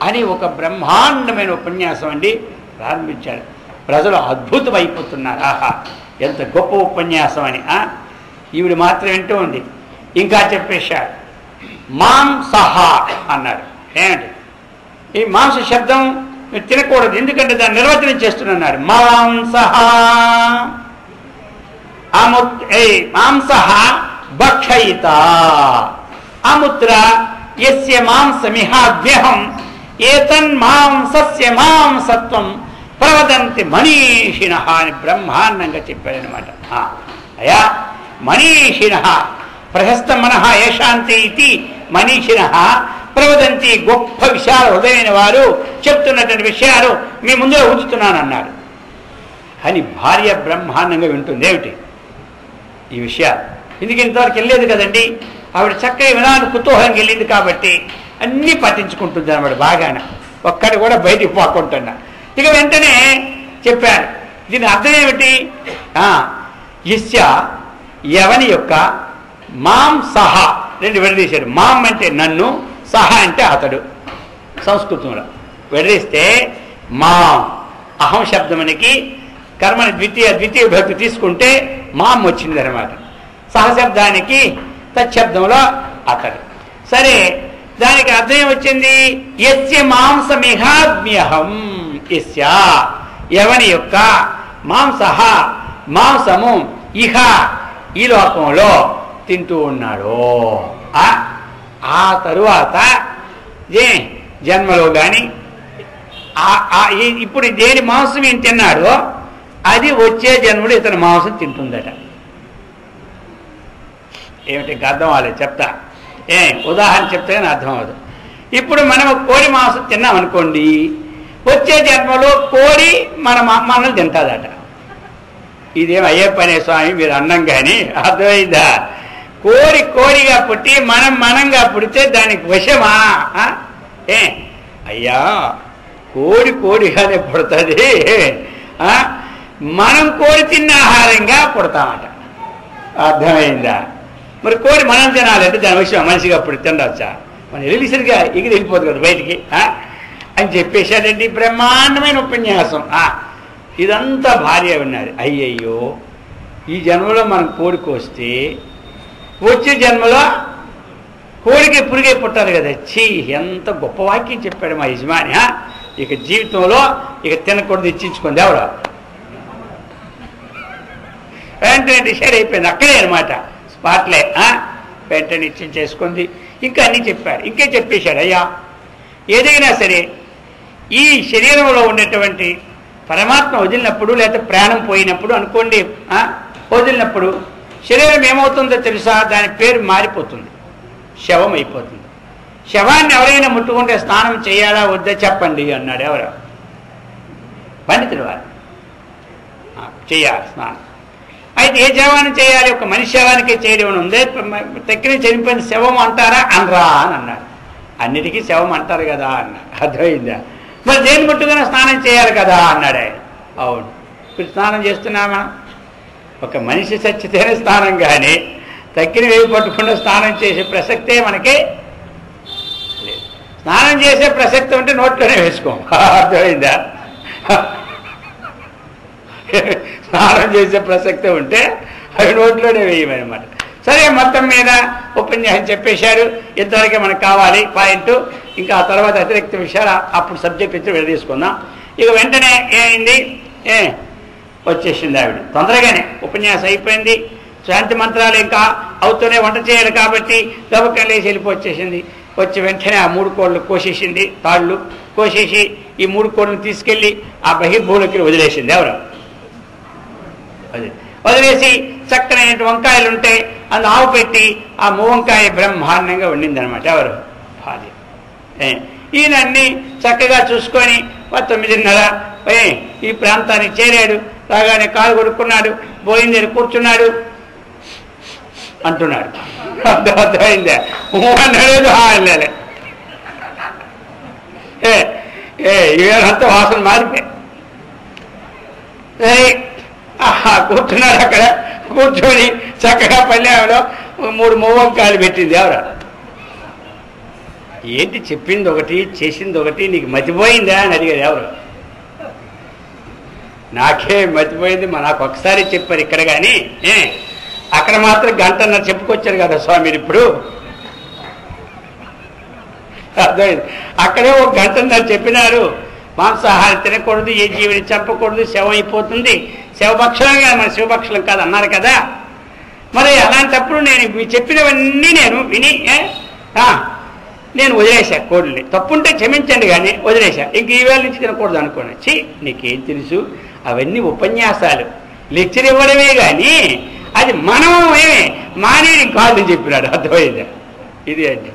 Speaker 1: అని ఒక బ్రహ్మాండమైన ఉపన్యాసం అండి ప్రారంభించాడు. ప్రజలు అద్భుతమైపోతున్నారు, ఆహా ఎంత గొప్ప ఉపన్యాసం అని. ఈవిడ మాత్రం వింటూ ఉంది. ఇంకా చెప్పేశాడు, మాంసహ అన్నాడు. ఏమంటే ఈ మాంస శబ్దం మీరు తినకూడదు, ఎందుకంటే దాన్ని నిర్వచనం చేస్తున్నాడు. మాంసహ మాంసహ భక్షయిత అముత్ర యస్య మాంసమిహాభ్యహం ఏతన్ మాంసస్య మాంసత్వం ప్రవదంతి మనీషిణ అని బ్రహ్మాండంగా చెప్పారనమాట. అయా మనీషిణ ప్రశస్త మనః యశాంతి ఇది మనీషిణ ప్రవదంతి, గొప్ప విషయాలు హృదయమైన వారు చెప్తున్నటువంటి విషయాలు మీ ముందే ఉంచుతున్నానన్నాడు. అని భార్య బ్రహ్మాండంగా వింటుంది. ఏమిటి ఈ విషయాలు? ఎందుకు ఇంతవరకు వెళ్ళలేదు కదండి, ఆవిడ చక్కగా వినాలని కుతూహలంగా వెళ్ళింది కాబట్టి అన్నీ పట్టించుకుంటుంది అన్నమాట. బాగానే ఒక్కటి కూడా బయటికి పోకుంటున్నా. ఇక వెంటనే చెప్పాడు, దీని అర్థం ఏమిటి? ఇస్య ఎవని యొక్క మాంసహ రెండు విడదీశాడు. మాం అంటే నన్ను, సహ అంటే అతడు. సంస్కృతంలో విడదీస్తే మాం అహం శబ్దమునికి కర్మని ద్వితీయ విభక్తి తీసుకుంటే మాం వచ్చింది అనమాట. సహశబ్దానికి తచ్చబ్దంలో అతడు. సరే, దానికి అర్థం వచ్చింది యస్య మాంసమిహాజ్ఞహం. యస్య ఎవని యొక్క మాంసహ మాంసము ఇహ ఈ లోకంలో తింటూ ఉన్నాడు, ఆ తరువాత జన్మలో కానీ ఇప్పుడు దేని మాంసం ఏం తిన్నాడో అది వచ్చే జన్మలో ఇతని మాంసం తింటుందట. ఏమిటి అర్థం అవ్వలేదు, చెప్తా. ఉదాహరణ చెప్తే కానీ అర్థం అవ్వదు. ఇప్పుడు మనం కోడి మాంసం తిన్నాం అనుకోండి, వచ్చే జన్మలో కోడి మనల్ని తింటుందట. ఇదేం అయ్యే పనే స్వామి మీరు అన్నం కానీ, అర్థమైందా? కోడిగా పుట్టి మనంగా పుడితే దానికి వశమా? అయ్యా కోడిగానే పుడుతుంది, మనం కోడి తిన్న ఆహారంగా పుడతామట. అర్థమైందా? మరి కోడి మనం తినాలంటే దాని విషయం మనిషిగా పుట్టి తినవచ్చా? మనం ఎలిసరిగా ఎగిరి వెళ్ళిపోదు కదా బయటికి అని చెప్పేశాడండి. బ్రహ్మాండమైన ఉపన్యాసం. ఇదంతా భార్య విన్నారు. అయ్యయ్యో, ఈ జన్మలో మనం కోడి కోస్తే వచ్చే జన్మలో కోడికి పురిగే పుట్టారు కదా. చీ, ఎంత గొప్ప వాక్యం చెప్పాడు మా యజమాని. ఇక జీవితంలో ఇక తినకూడదు, ఇచ్చించుకుంది ఎవడో. వెంటనే డిసైడ్ అయిపోయింది అక్కడే అనమాట, స్పాట్లే. వెంటనే ఇచ్చించేసుకుంది. ఇంకా అన్నీ చెప్పాడు. ఇంకే చెప్పేశాడు, అయ్యా ఏదైనా సరే ఈ శరీరంలో ఉండేటువంటి పరమాత్మ వదిలినప్పుడు, లేకపోతే ప్రాణం పోయినప్పుడు అనుకోండి, వదిలినప్పుడు శరీరం ఏమవుతుందో తెలుసా? దాని పేరు మారిపోతుంది, శవం అయిపోతుంది. శవాన్ని ఎవరైనా ముట్టుకుంటే స్నానం చేయాలా వద్దా చెప్పండి అన్నాడు. ఎవరు? పండితుడు వారు. చేయాలి స్నానం. అయితే ఏ శవాన్ని చేయాలి? ఒక మనిషి శవానికే చేయడం ఉందే, తక్కిన చనిపోయిన శవం అంటారా? అనరా అని అన్నాడు. అన్నిటికీ శవం అంటారు కదా అన్నాడు. అర్థమైందా? మరి దేని ముట్టుకున్నా స్నానం చేయాలి కదా అన్నాడు ఆయన. అవును, ఇప్పుడు స్నానం చేస్తున్నామా? ఒక మనిషి చచ్చితేనే స్నానం, కానీ తక్కిన వేవి పట్టుకుండా స్నానం చేసే ప్రసక్తే మనకి లేదు. స్నానం చేసే ప్రసక్తి ఉంటే నోట్లోనే వేసుకోం. అర్థమైందా? స్నానం చేసే ప్రసక్తి ఉంటే అవి నోట్లోనే వేయమన్నమాట. సరే, మొత్తం మీద ఉపన్యాసం చెప్పేశారు. ఇంతవరకే మనకు కావాలి పాయింట్. ఇంకా ఆ తర్వాత అతిరిక్త విషయాలు అప్పుడు సబ్జెక్ట్ ఇచ్చి వెళ్ళదీసుకుందాం. ఇక వెంటనే ఏమైంది, వచ్చేసింది ఆవిడ తొందరగానే. ఉపన్యాసం అయిపోయింది, శాంతి మంత్రాలు ఇంకా అవుతూనే వంట చేయాలి కాబట్టి గబక్కన లేచి వెళ్ళిపోవచ్చేసింది. వచ్చి వెంటనే ఆ 3 కోళ్ళు కోసేసింది, తాళ్ళు కోసేసి ఈ 3 కోళ్ళను తీసుకెళ్ళి ఆ బహిర్భూలోకి వదిలేసింది. ఎవరు అది వదిలేసి చక్కనైన వంకాయలు ఉంటే అది ఆవు పెట్టి ఆ మువంకాయ బ్రహ్మాండంగా వండింది అనమాట. ఎవరు? భార్య. ఈయనన్ని చక్కగా చూసుకొని 9:30 ఈ ప్రాంతానికి చేరాడు. రాగానే కాలు కొడుక్కున్నాడు, పోయిందని కూర్చున్నాడు అంటున్నాడు. అర్థమైందా? ఇవేనంతా వాసన మారిపోయి కూర్చున్నాడు. అక్కడ కూర్చొని చక్కగా పల్లెలో 3 మువ్వంకాయలు పెట్టింది. ఎవరు? ఏంటి చెప్పింది ఒకటి, చేసింది ఒకటి, నీకు మతిపోయిందా అని అడిగాడు. ఎవరు? నాకే మతిపోయింది, నాకు ఒకసారి చెప్పారు ఇక్కడ, కానీ అక్కడ మాత్రం 1.5 గంట చెప్పుకొచ్చారు కదా స్వామి. ఇప్పుడు అర్థమైంది. అక్కడే 1.5 గంట చెప్పినారు. మాంసాహారం తినకూడదు, ఏ జీవిని చంపకూడదు, శవం అయిపోతుంది, శవభక్షణం కాదు, మన శివభక్షణం కాదు అన్నారు కదా. మరి అలాంటప్పుడు నేను చెప్పినవన్నీ నేను విని నేను వదిలేశా కోడిని. తప్పుంటే క్షమించండి, కానీ వదిలేశా. ఇంక ఈవేళ నుంచి తినకూడదు అనుకోండి. చి, నీకేం తెలుసు, అవన్నీ ఉపన్యాసాలు, లెక్చర్ ఇవ్వడమే, కానీ అది మనం మానేది కాదని చెప్పినాడు. అర్థమైందా? ఇది అండి.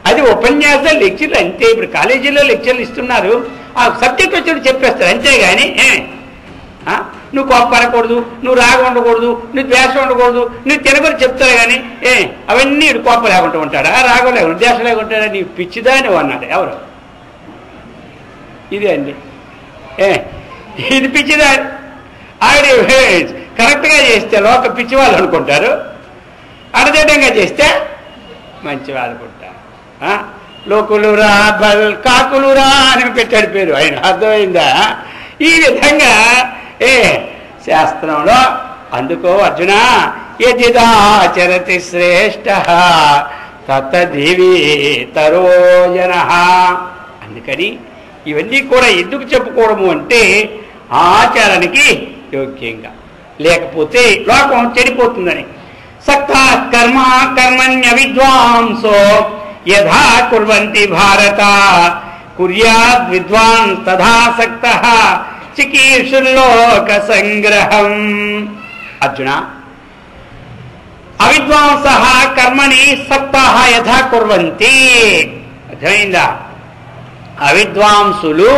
Speaker 1: అది ఉపన్యాసాలు, లెక్చర్లు అంతే. ఇప్పుడు కాలేజీలో లెక్చర్లు ఇస్తున్నారు, ఆ సబ్జెక్ట్ వచ్చినట్టు చెప్పేస్తారు అంతేగాని నువ్వు కోపడకూడదు, నువ్వు రాగం ఉండకూడదు, నువ్వు ద్వేషం ఉండకూడదు, నువ్వు తినకూడదు చెప్తారు, కానీ అవన్నీ కోపం లేకుండా ఉంటాడా, రాగం లేకుండా, ద్వేషం లేకుంటాడా? నీ పిచ్చిదా నువ్వు అన్నాడు. ఎవరు? ఇది అండి. ఇది పిచ్చిదా? ఆవిడ కరెక్ట్గా చేస్తే లోక పిచ్చివాళ్ళు అనుకుంటారు, అడదటంగా చేస్తే మంచివాళ్ళు అనుకుంటారు. లోకులురా బల్ కాకులురా అని పెట్టాడు పేరు ఆయన. అర్థమైందా? ఈ విధంగా శాస్త్రంలో అందుకో అర్జున, యదిదాచరతి శ్రేష్ఠ తత్తదేవి తరోజన. అందుకని ఇవన్నీ కూడా ఎందుకు చెప్పుకోవడము అంటే ఆచారానికి యోగ్యంగా, లేకపోతే లోకం చెడిపోతుందని. సక్త కర్మ కర్మణ్య విద్వాంసో యథా కుర్వంతి భారత కుర్యాద్ విద్వాన్ తథా సక్తః చికీర్షుల్లోక సంగ్రహం. అర్జున, అవిద్వాంసః కర్మణి సక్తః యథా కుర్వంతి. అర్థమైందా? అవిద్వాంసులు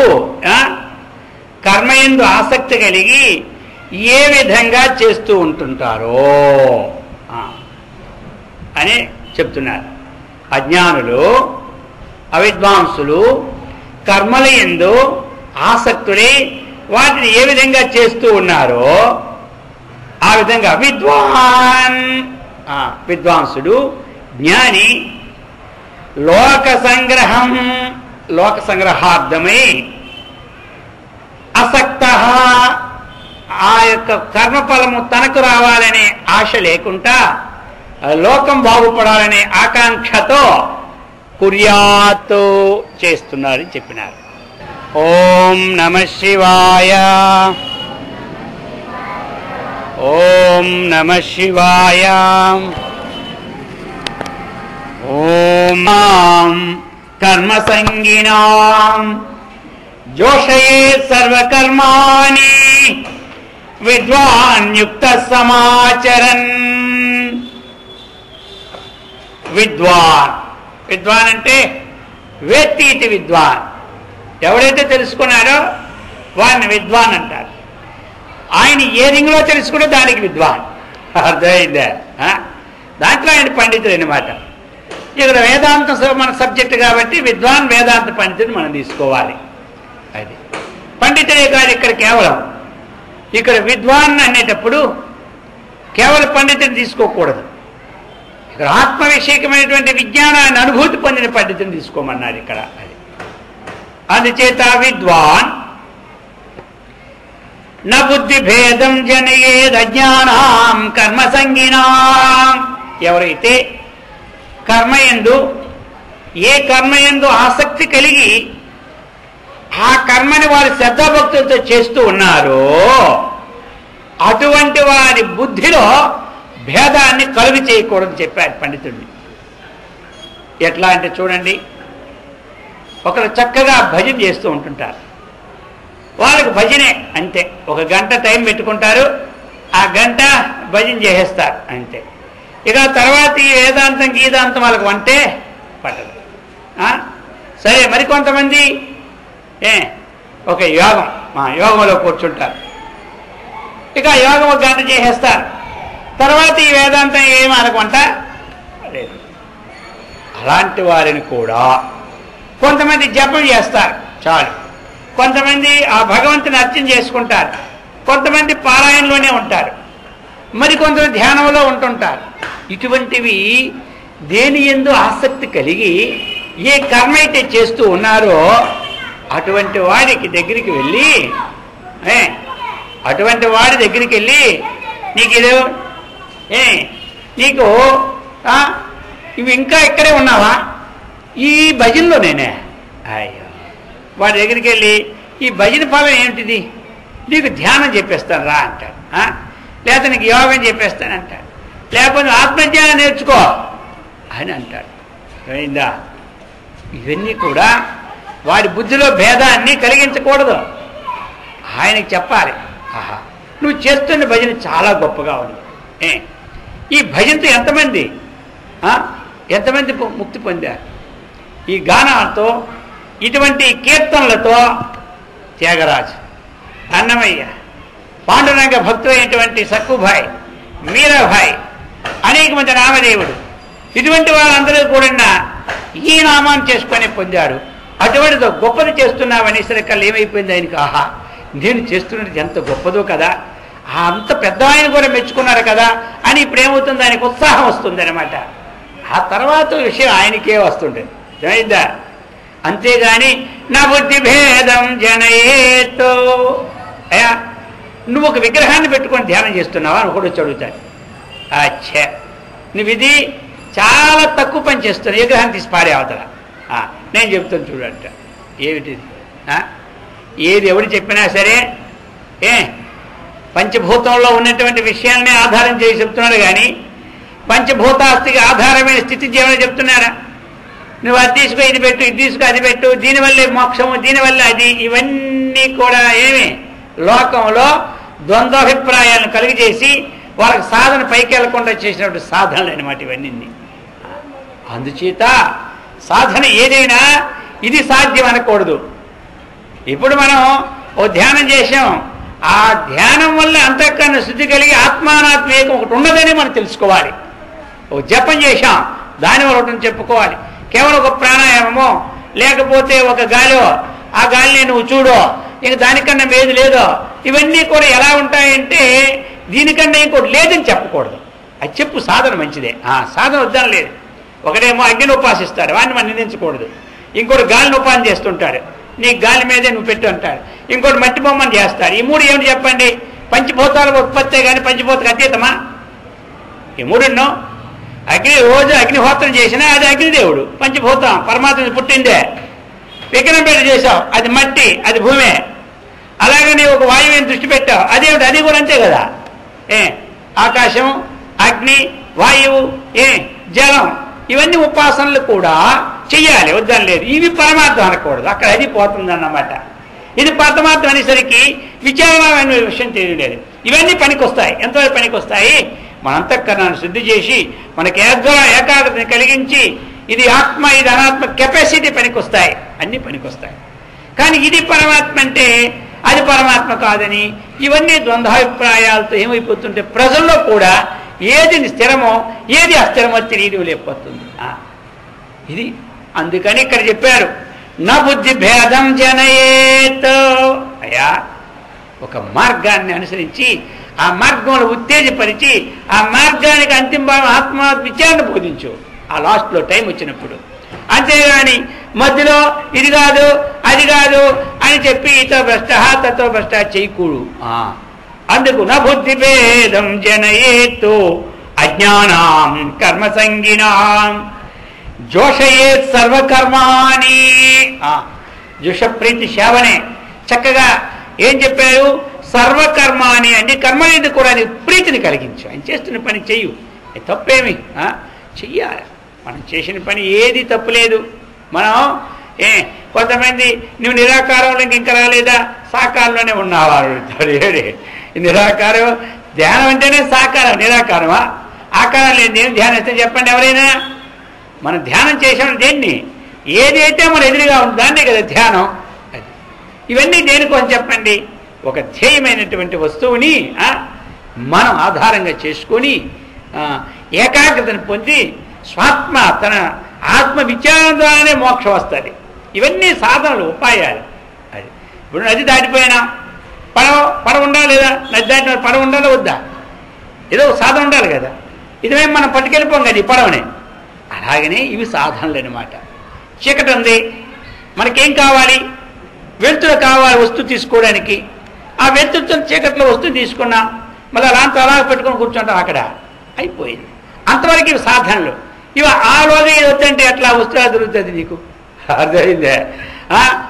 Speaker 1: కర్మయందు ఆసక్తి కలిగి ఏ విధంగా చేస్తూ ఉంటుంటారో అని చెప్తున్నారు. అజ్ఞానులు, అవిద్వాంసులు కర్మల యందు ఆసక్తులై వాటిని ఏ విధంగా చేస్తూ ఉన్నారో ఆ విధంగా విద్వాంసుడు జ్ఞాని లోక సంగ్రహార్థమై అసక్త ఆ యొక్క కర్మఫలము తనకు రావాలనే ఆశ లేకుండా లోకం బాగుపడాలనే ఆకాంక్షతో కుర్యాత్ చేస్తున్నారని చెప్పినారు. ఓం నమః శివాయ. ఓం నమః శివాయ. ఓం కర్మ సంగినాం జోషయే సర్వకర్మాణి విద్వాన్ యుక్త సమాచరన్. విద్వాన్ అంటే వేత్తీతి విద్వాన్. ఎవడైతే తెలుసుకున్నాడో వాడిని విద్వాన్ అంటారు. ఆయన ఏ రింగ్లో తెలుసుకుంటే దానికి విద్వాన్. అర్థమైందా? దాంట్లో ఆయన పండితుడు అన్నమాట. ఇక్కడ వేదాంతం మన సబ్జెక్టు కాబట్టి విద్వాన్ వేదాంత పండితుడు మనం తీసుకోవాలి. అది పండితుడే కాదు, ఇక్కడ కేవలం ఇక్కడ విద్వాన్ అనేటప్పుడు కేవలం పండితుని తీసుకోకూడదు. ఇక్కడ ఆత్మ విషయకమైనటువంటి విజ్ఞానాన్ని అనుభూతి పొందిన పండితుని తీసుకోమన్నారు ఇక్కడ. అది అందుచేత విద్వాన్ న బుద్ధి భేదం జనయేద్ అజ్ఞానాం కర్మ సంగినాం. ఎవరైతే కర్మయందు ఏ కర్మయందు ఆసక్తి కలిగి ఆ కర్మని వారి శ్రద్ధాభక్తులతో చేస్తూ ఉన్నారో అటువంటి వారి బుద్ధిలో భేదాన్ని కలుగు చేయకూడదని చెప్పారు పండితుడిని. ఎట్లా అంటే చూడండి, ఒకరు చక్కగా భజన చేస్తూ ఉంటుంటారు. వాళ్ళకి భజనే అంతే, ఒక గంట టైం పెట్టుకుంటారు, ఆ గంట భజన చేసేస్తారు అంతే. ఇక తర్వాత ఈ వేదాంతం గీదాంతం వాళ్ళకి వంటే పట్టదు. సరే, మరికొంతమంది ఒక యోగంలో కూర్చుంటారు, ఇక యోగం ఒక గంట చేసేస్తారు, తర్వాత ఈ వేదాంతం ఏమి వాళ్ళకి లేదు. అలాంటి వారిని కూడా కొంతమంది జపం చేస్తారు చాలు, కొంతమంది ఆ భగవంతుని అర్చన చేసుకుంటారు, కొంతమంది పారాయణలోనే ఉంటారు, మరికొంతమంది ధ్యానంలో ఉంటుంటారు. ఇటువంటివి దేని యందు ఆసక్తి కలిగి ఏ కర్మ అయితే చేస్తూ ఉన్నారో అటువంటి వాడి దగ్గరికి వెళ్ళి నీకు ఇవి ఇంకా ఇక్కడే ఉన్నావా, ఈ భజనలో నేనే, అయ్యో వాడి దగ్గరికి వెళ్ళి ఈ భజన ఫలం ఏమిటిది, నీకు ధ్యానం చెప్పేస్తాను రా అంటాడు, లేకపోతే నీకు యోగం చెప్పేస్తాను అంటాడు, లేకపోతే ఆత్మజ్ఞానం నేర్చుకో అని అంటాడు. అయిందా? ఇవన్నీ కూడా వాడి బుద్ధిలో భేదాన్ని కలిగించకూడదు. ఆయనకి చెప్పాలి, ఆహా నువ్వు చేస్తున్న భజన చాలా గొప్పగా ఉంది, ఈ భజనతో ఎంతమంది ముక్తి పొందారు, ఈ గానాలతో ఇటువంటి కీర్తనలతో త్యాగరాజు, అన్నమయ్య, పాండురంగ భక్తులైనటువంటి సక్కుభాయ్, మీరాభాయ్, అనేక మంది రామదేవుడు, ఇటువంటి వాళ్ళందరూ కూడా ఈ నామాన్ని చేసుకొని పొందారు. అటువంటితో గొప్పది చేస్తున్నావనేసరికల్ ఏమైపోయింది ఆయనకి, ఆహా నేను చేస్తున్నది ఎంత గొప్పదో కదా, అంత పెద్ద ఆయన కూడా మెచ్చుకున్నారు కదా అని ఇప్పుడు ఏమవుతుంది, ఆయనకు ఉత్సాహం వస్తుంది అనమాట. ఆ తర్వాత విషయం ఆయనకే వస్తుండేది, అర్థమైందా? అంతేగాని నా బుద్ధి భేదం జనయేతో, అయ్యా నువ్వు ఒక విగ్రహాన్ని పెట్టుకొని ధ్యానం చేస్తున్నావా అని ఒకటి వచ్చి అడుగుతాడు. అచ్చా నువ్వు ఇది చాలా తక్కువ పని చేస్తున్నావు, విగ్రహాన్ని తీసి పాడే అవతల, నేను చెప్తాను చూడంట. ఏమిటిది? ఏది ఎవరు చెప్పినా సరే పంచభూతంలో ఉన్నటువంటి విషయాలనే ఆధారం చేసి చెప్తున్నాడు కానీ పంచభూతాస్తికి ఆధారమైన స్థితి జీవనం చెప్తున్నారా? నువ్వు అది తీసుకో, ఇది పెట్టు, ఇది తీసుకో, అది పెట్టు, దీనివల్లే మోక్షము, దీనివల్ల అది, ఇవన్నీ కూడా ఏమి లోకంలో ద్వంద్వాభిప్రాయాలను కలిగజేసి వాళ్ళకి సాధన పైకి వెళ్లకుండా చేసినటువంటి సాధనలు అనమాట ఇవన్నీ. అందుచేత సాధన ఏదైనా ఇది సాధ్యం అనకూడదు. ఇప్పుడు మనం ఓ ధ్యానం చేసాం, ఆ ధ్యానం వల్ల అంతఃకరణ శుద్ధి కలిగి ఆత్మానాత్మేకం ఒకటి ఉన్నదని మనం తెలుసుకోవాలి. ఓ జపం చేశాం, దానివల్ల ఒకటి చెప్పుకోవాలి. కేవలం ఒక ప్రాణాయామమో లేకపోతే ఒక గాలో, ఆ గాలిని నువ్వు చూడో, ఇంక దానికన్నా ఏది లేదో, ఇవన్నీ కూడా ఎలా ఉంటాయంటే దీనికన్నా ఇంకోటి లేదని చెప్పకూడదు. అది చెప్పు, సాధన మంచిదే, సాధన వద్దన లేదు. ఒకడేమో అగ్నిని ఉపాసిస్తాడు, వాడిని మనం నిందించకూడదు. ఇంకోటి గాలిని ఉపాసన చేస్తుంటాడు, నీ గాలి మీదే నువ్వు పెట్టు అంటాడు. ఇంకోటి మట్టి బొమ్మని చేస్తాడు. ఈ మూడు ఏమిటి చెప్పండి? పంచభూతాల ఉత్పత్తే కానీ పంచభూతకు అతీతమా? ఈ మూడున్నో అగ్ని రోజు అగ్నిహోత్రం చేసినా అది అగ్నిదేవుడు, పంచభూతం పరమాత్మ పుట్టిందే. విగ్రహం పెట్టి చేసావు, అది మట్టి, అది భూమే. అలాగే నీవు ఒక వాయువుని దృష్టి పెట్టావు, అదేమిటి? అది కూడా అంతే కదా. ఆకాశం, అగ్ని, వాయువు, జలం, ఇవన్నీ ఉపాసనలు కూడా చెయ్యాలి, వద్దని లేదు. ఇవి పరమార్థం అనకూడదు, అక్కడ అది పోతుందన్నమాట. ఇది పరమార్థం అనేసరికి విచారణ విషయం తెలియలేదు. ఇవన్నీ పనికొస్తాయి. ఎంతవరకు పనికొస్తాయి? మన అంతఃకరణాన్ని శుద్ధి చేసి మనకి ఏకాగ్రతని కలిగించి ఇది ఆత్మ, ఇది అనాత్మ కెపాసిటీ పనికొస్తాయి, అన్నీ పనికొస్తాయి. కానీ ఇది పరమాత్మ అంటే అది పరమాత్మ కాదని ఇవన్నీ ద్వంద్వాభిప్రాయాలతో ఏమైపోతుంటే ప్రజల్లో కూడా ఏది స్థిరమో ఏది అస్థిరమో తెలియడం లేకపోతుంది. ఇది అందుకని ఇక్కడ చెప్పారు, నా బుద్ధి భేదం జనయేత్. అయ్యా ఒక మార్గాన్ని అనుసరించి ఆ మార్గంలో ఉత్తేజపరిచి ఆ మార్గానికి అంతిమ భాగం ఆత్మ విచారణ బోధించు ఆ లాస్ట్లో టైం వచ్చినప్పుడు. అంతేగాని మధ్యలో ఇది కాదు అది కాదు అని చెప్పి ఇతో భ్రష్ట తతో భ్రష్ట చేయకూడు. అందుకు నా బుద్ధి భేదం జనయేత్తు అజ్ఞానాం కర్మ సంగినాం జోషయేత్ సర్వకర్మాణి. జోషప్రీతి సేవనే చక్కగా ఏం చెప్పారు? సర్వకర్మాని అంటే కర్మ మీద కూడా ప్రీతిని కలిగించు. ఆయన చేస్తున్న పని చెయ్యు, తప్పేమి చెయ్యాలి. మనం చేసిన పని ఏది తప్పులేదు. మనం కొంతమంది నువ్వు నిరాకారంలోకి ఇంకా రాలేదా, సాకారంలోనే ఉన్నావా అడుగుతాడు. నిరాకారం ధ్యానం అంటేనే సాకారం, నిరాకారమా? ఆకారం లేదు. నేను ధ్యానం ఇస్తే చెప్పండి ఎవరైనా. మనం ధ్యానం చేసాం దేన్ని? ఏదైతే మన ఎదురుగా ఉంది దాన్నే కదా ధ్యానం. ఇవన్నీ దేనికోసం చెప్పండి? ఒక ధ్యేయమైనటువంటి వస్తువుని మనం ఆధారంగా చేసుకొని ఏకాగ్రతను పొంది స్వాత్మ తన ఆత్మ విచారణ ద్వారానే మోక్షం వస్తుంది. ఇవన్నీ సాధనలు, ఉపాయాలు. అది ఇప్పుడు నది దాటిపోయినా పడవ ఉండాలి లేదా? నది దాటిన పడవ ఉండాలి వద్దా? ఏదో సాధన ఉండాలి కదా. ఇదేమేమి మనం పట్టుకెళ్ళిపోం కదా ఈ పడవని. అలాగనే ఇవి సాధనలు అన్నమాట. చీకటి ఉంది, మనకేం కావాలి? వెలుతురు కావాలి వస్తువు తీసుకోవడానికి. ఆ వెలుతురుతో చీకట్లో వస్తువు తీసుకున్నాం, మళ్ళీ అలాంటి అలా పెట్టుకొని కూర్చుంటాం, అక్కడ అయిపోయింది. అంతవరకు ఇవి సాధనలు. ఇవి ఆలోగా ఇది వద్దంటే ఎట్లా వస్తువు దొరుకుతుంది నీకు? అర్థమైందే?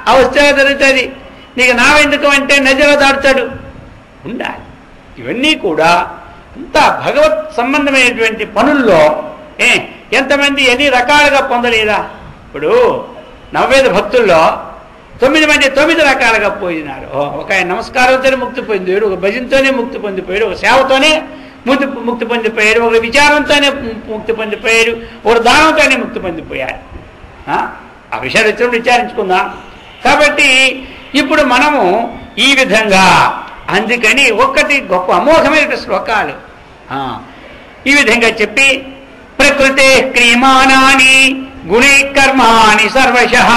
Speaker 1: ఆ వస్తువు దొరుకుతుంది నీకు. నావెందుకు అంటే నదిలో దాడుతాడు ఉండాలి. ఇవన్నీ కూడా అంత భగవత్ సంబంధమైనటువంటి పనుల్లో ఎంతమంది ఎన్ని రకాలుగా పొందలేదా? ఇప్పుడు నవవేద భక్తుల్లో 9 మంది 9 రకాలుగా పోయినారు. ఒక ఆయన నమస్కారంతోనే ముక్తి పొందిపోయాడు, ఒక భజనతోనే ముక్తి పొందిపోయాడు, ఒక సేవతోనే ముక్తి పొందిపోయాడు, ఒక విచారంతోనే ముక్తి పొందిపోయాడు, ఒక దానంతోనే ముక్తి పొందిపోయాడు. ఆ విషయాలు వచ్చినప్పుడు విచారించుకుందాం. కాబట్టి ఇప్పుడు మనము ఈ విధంగా, అందుకని ఒక్కటి గొప్ప అమోఘమైన శ్లోకాలు ఈ విధంగా చెప్పి ప్రకృతే క్రియమానాని గుణై కర్మాణి సర్వశః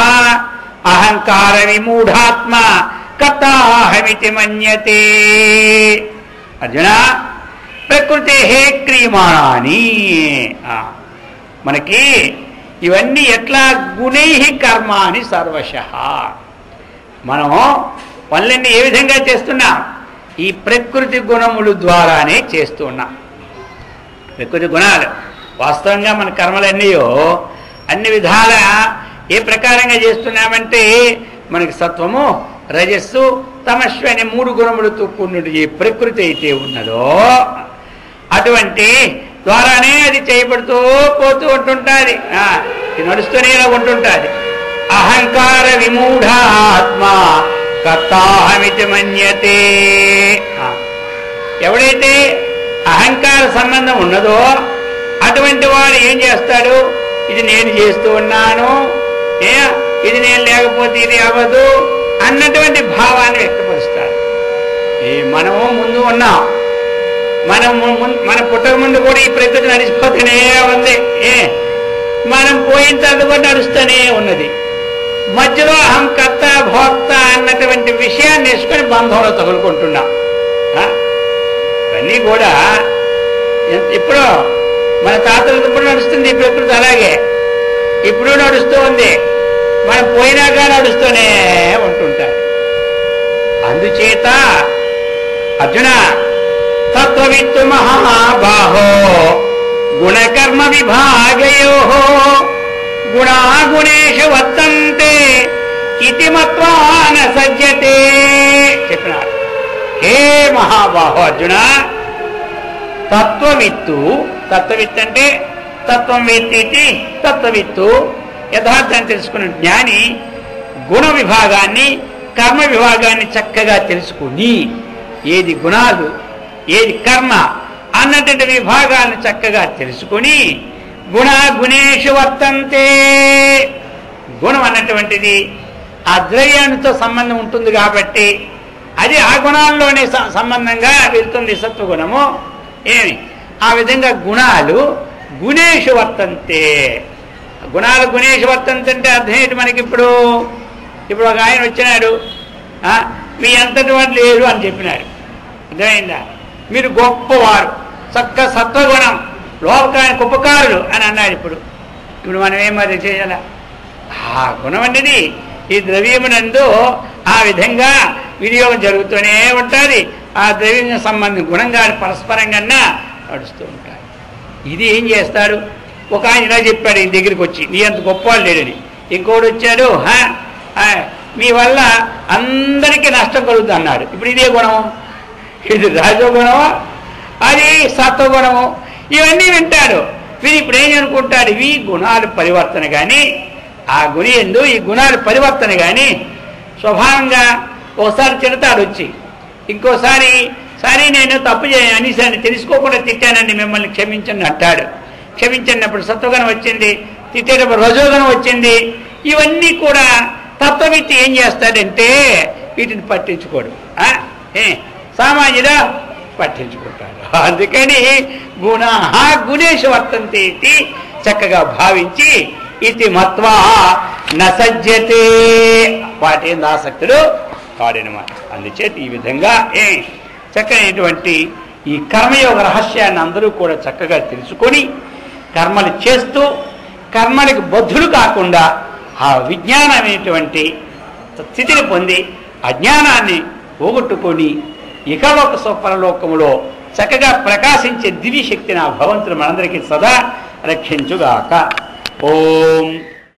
Speaker 1: అహంకార విమూఢాత్మ కర్తాహమితి మన్యతే. అర్జున, ప్రకృతే క్రియమాణాని మనకి ఇవన్నీ ఎట్లా? గుణై కర్మాణి సర్వశః. మనం పనులన్నీ ఏ విధంగా చేస్తున్నాం? ఈ ప్రకృతి గుణముల ద్వారానే చేస్తున్నాం. ప్రకృతి గుణాలు వాస్తవంగా మన కర్మలన్నీయో అన్ని విధాల ఏ ప్రకారంగా చేస్తున్నామంటే మనకి సత్వము, రజస్సు, తమస్సు అనే 3 గుణములతో కూడినట్టు ఏ ప్రకృతి అయితే ఉన్నదో అటువంటి ద్వారానే అది చేయబడుతూ పోతూ ఉంటుంటుంది. ఇది నడుస్తూనే ఇలా ఉంటుంటుంది. అహంకార విమూఢాత్మ కర్తాహమితి మన్యతే. ఎవడైతే అహంకార సంబంధం ఉన్నదో అటువంటి వాడు ఏం చేస్తాడు? ఇది నేను చేస్తూ ఉన్నాను, ఇది నేను లేకపోతే ఇది అవ్వదు అన్నటువంటి భావాన్ని వ్యక్తపరుస్తాడు. మనము ముందు ఉన్నాం, మన పుట్టక ముందు కూడా ఈ ప్రకృతి నడిచిపోతూనే ఉంది. మనం పోయిన తర్వాత కూడా నడుస్తూనే ఉన్నది. మధ్యలో అహం కర్త భోక్త అన్నటువంటి విషయాన్ని వేసుకొని బంధంలో తగులుకుంటున్నాం. ఇవన్నీ కూడా ఇప్పుడు మన తాతలకు ఇప్పుడు నడుస్తుంది ఈ ప్రకృతి, అలాగే ఇప్పుడు నడుస్తూ ఉంది. మనం పోయినాక నడుస్తూనే ఉంటుంటారు. అందుచేత అర్జున, తత్వవిత్తు మహాబాహో గుణకర్మ విభాగయో గుణాగుణేషు వర్తంతే ఇతి మత్వా న సజ్జతే చెప్పినారు. హే మహాబాహో అర్జున, తత్వవిత్తు, తత్వవిత్తు అంటే తత్వం వేత్తి, తత్వవిత్తు యథార్థాన్ని తెలుసుకున్న జ్ఞాని గుణ విభాగాన్ని, కర్మ విభాగాన్ని చక్కగా తెలుసుకుని ఏది గుణాలు ఏది కర్మ అన్నటువంటి విభాగాన్ని చక్కగా తెలుసుకుని గుణేషు వర్తంతే. గుణం అన్నటువంటిది ఆ ద్రవ్యానితో సంబంధం ఉంటుంది కాబట్టి అది ఆ గుణాల్లోనే సంబంధంగా వెళ్తుంది సత్వగుణము. ఏమి ఆ విధంగా గుణాలు గుణేషు వర్తంతే. గుణాలు గుణేషు వర్తంతే అంటే అర్థం ఏంటి మనకి? ఇప్పుడు ఒక ఆయన వచ్చినాడు, మీ అంతటి వాడు లేరు అని చెప్పినాడు. అర్థమైందా? మీరు గొప్పవారు, చక్క సత్వగుణం, లోకానికి ఉపకారులు అని అన్నాడు. ఇప్పుడు మనం ఏమది చేయాల? ఆ గుణం అనేది ఈ ద్రవ్యమునందు ఆ విధంగా వినియోగం జరుగుతూనే ఉంటుంది. ఆ ద్రవ్యం సంబంధించిన గుణంగా పరస్పరంగా నడుస్తూ ఉంటారు. ఇది ఏం చేస్తాడు? ఒక ఆయన ఇలా చెప్పాడు ఈ దగ్గరికి వచ్చి, నీ అంత గొప్పవాళ్ళు లేడని. ఇంకోటి వచ్చాడు, మీ వల్ల అందరికీ నష్టం కలుగుతుంది అన్నాడు. ఇప్పుడు ఇదే గుణము, ఇది రాజగుణము, అది సత్వగుణము. ఇవన్నీ వింటాడు. వీరు ఇప్పుడు ఏం అనుకుంటాడు? ఇవి గుణాలు పరివర్తన కానీ, ఆ గురి ఎందు ఈ గుణాలు పరివర్తన కానీ స్వభావంగా ఒకసారి తిడతాడు వచ్చి, ఇంకోసారి సరే నేను తప్పు అనేసాను, తెలుసుకోకుండా తిట్టానండి, మిమ్మల్ని క్షమించండి అంటాడు. క్షమించినప్పుడు సత్వగుణం వచ్చింది, తిట్టేటప్పుడు రజోగుణం వచ్చింది. ఇవన్నీ కూడా తత్వవిత్తి ఏం చేస్తాడంటే వీటిని పట్టించుకోడు. సామాన్యుడా పట్టించుకుంటాడు. అందుకని గుణేషు వర్తంతే చక్కగా భావించి ఇది మత్వా నసజ్జతే, వాటి ఆసక్తుడు కాడనమాట. అందుచేత ఈ విధంగా చక్కనటువంటి ఈ కర్మయోగ రహస్యాన్ని అందరూ కూడా చక్కగా తెలుసుకొని కర్మలు చేస్తూ కర్మలకు బద్ధులు కాకుండా ఆ విజ్ఞానమైనటువంటి స్థితిని పొంది అజ్ఞానాన్ని పోగొట్టుకొని ఇకలోక స్వపరలోకములో చక్కగా ప్రకాశించే దివ్యశక్తిని ఆ భగవంతుడు మనందరికీ సదా రక్షించుగాక. ఓం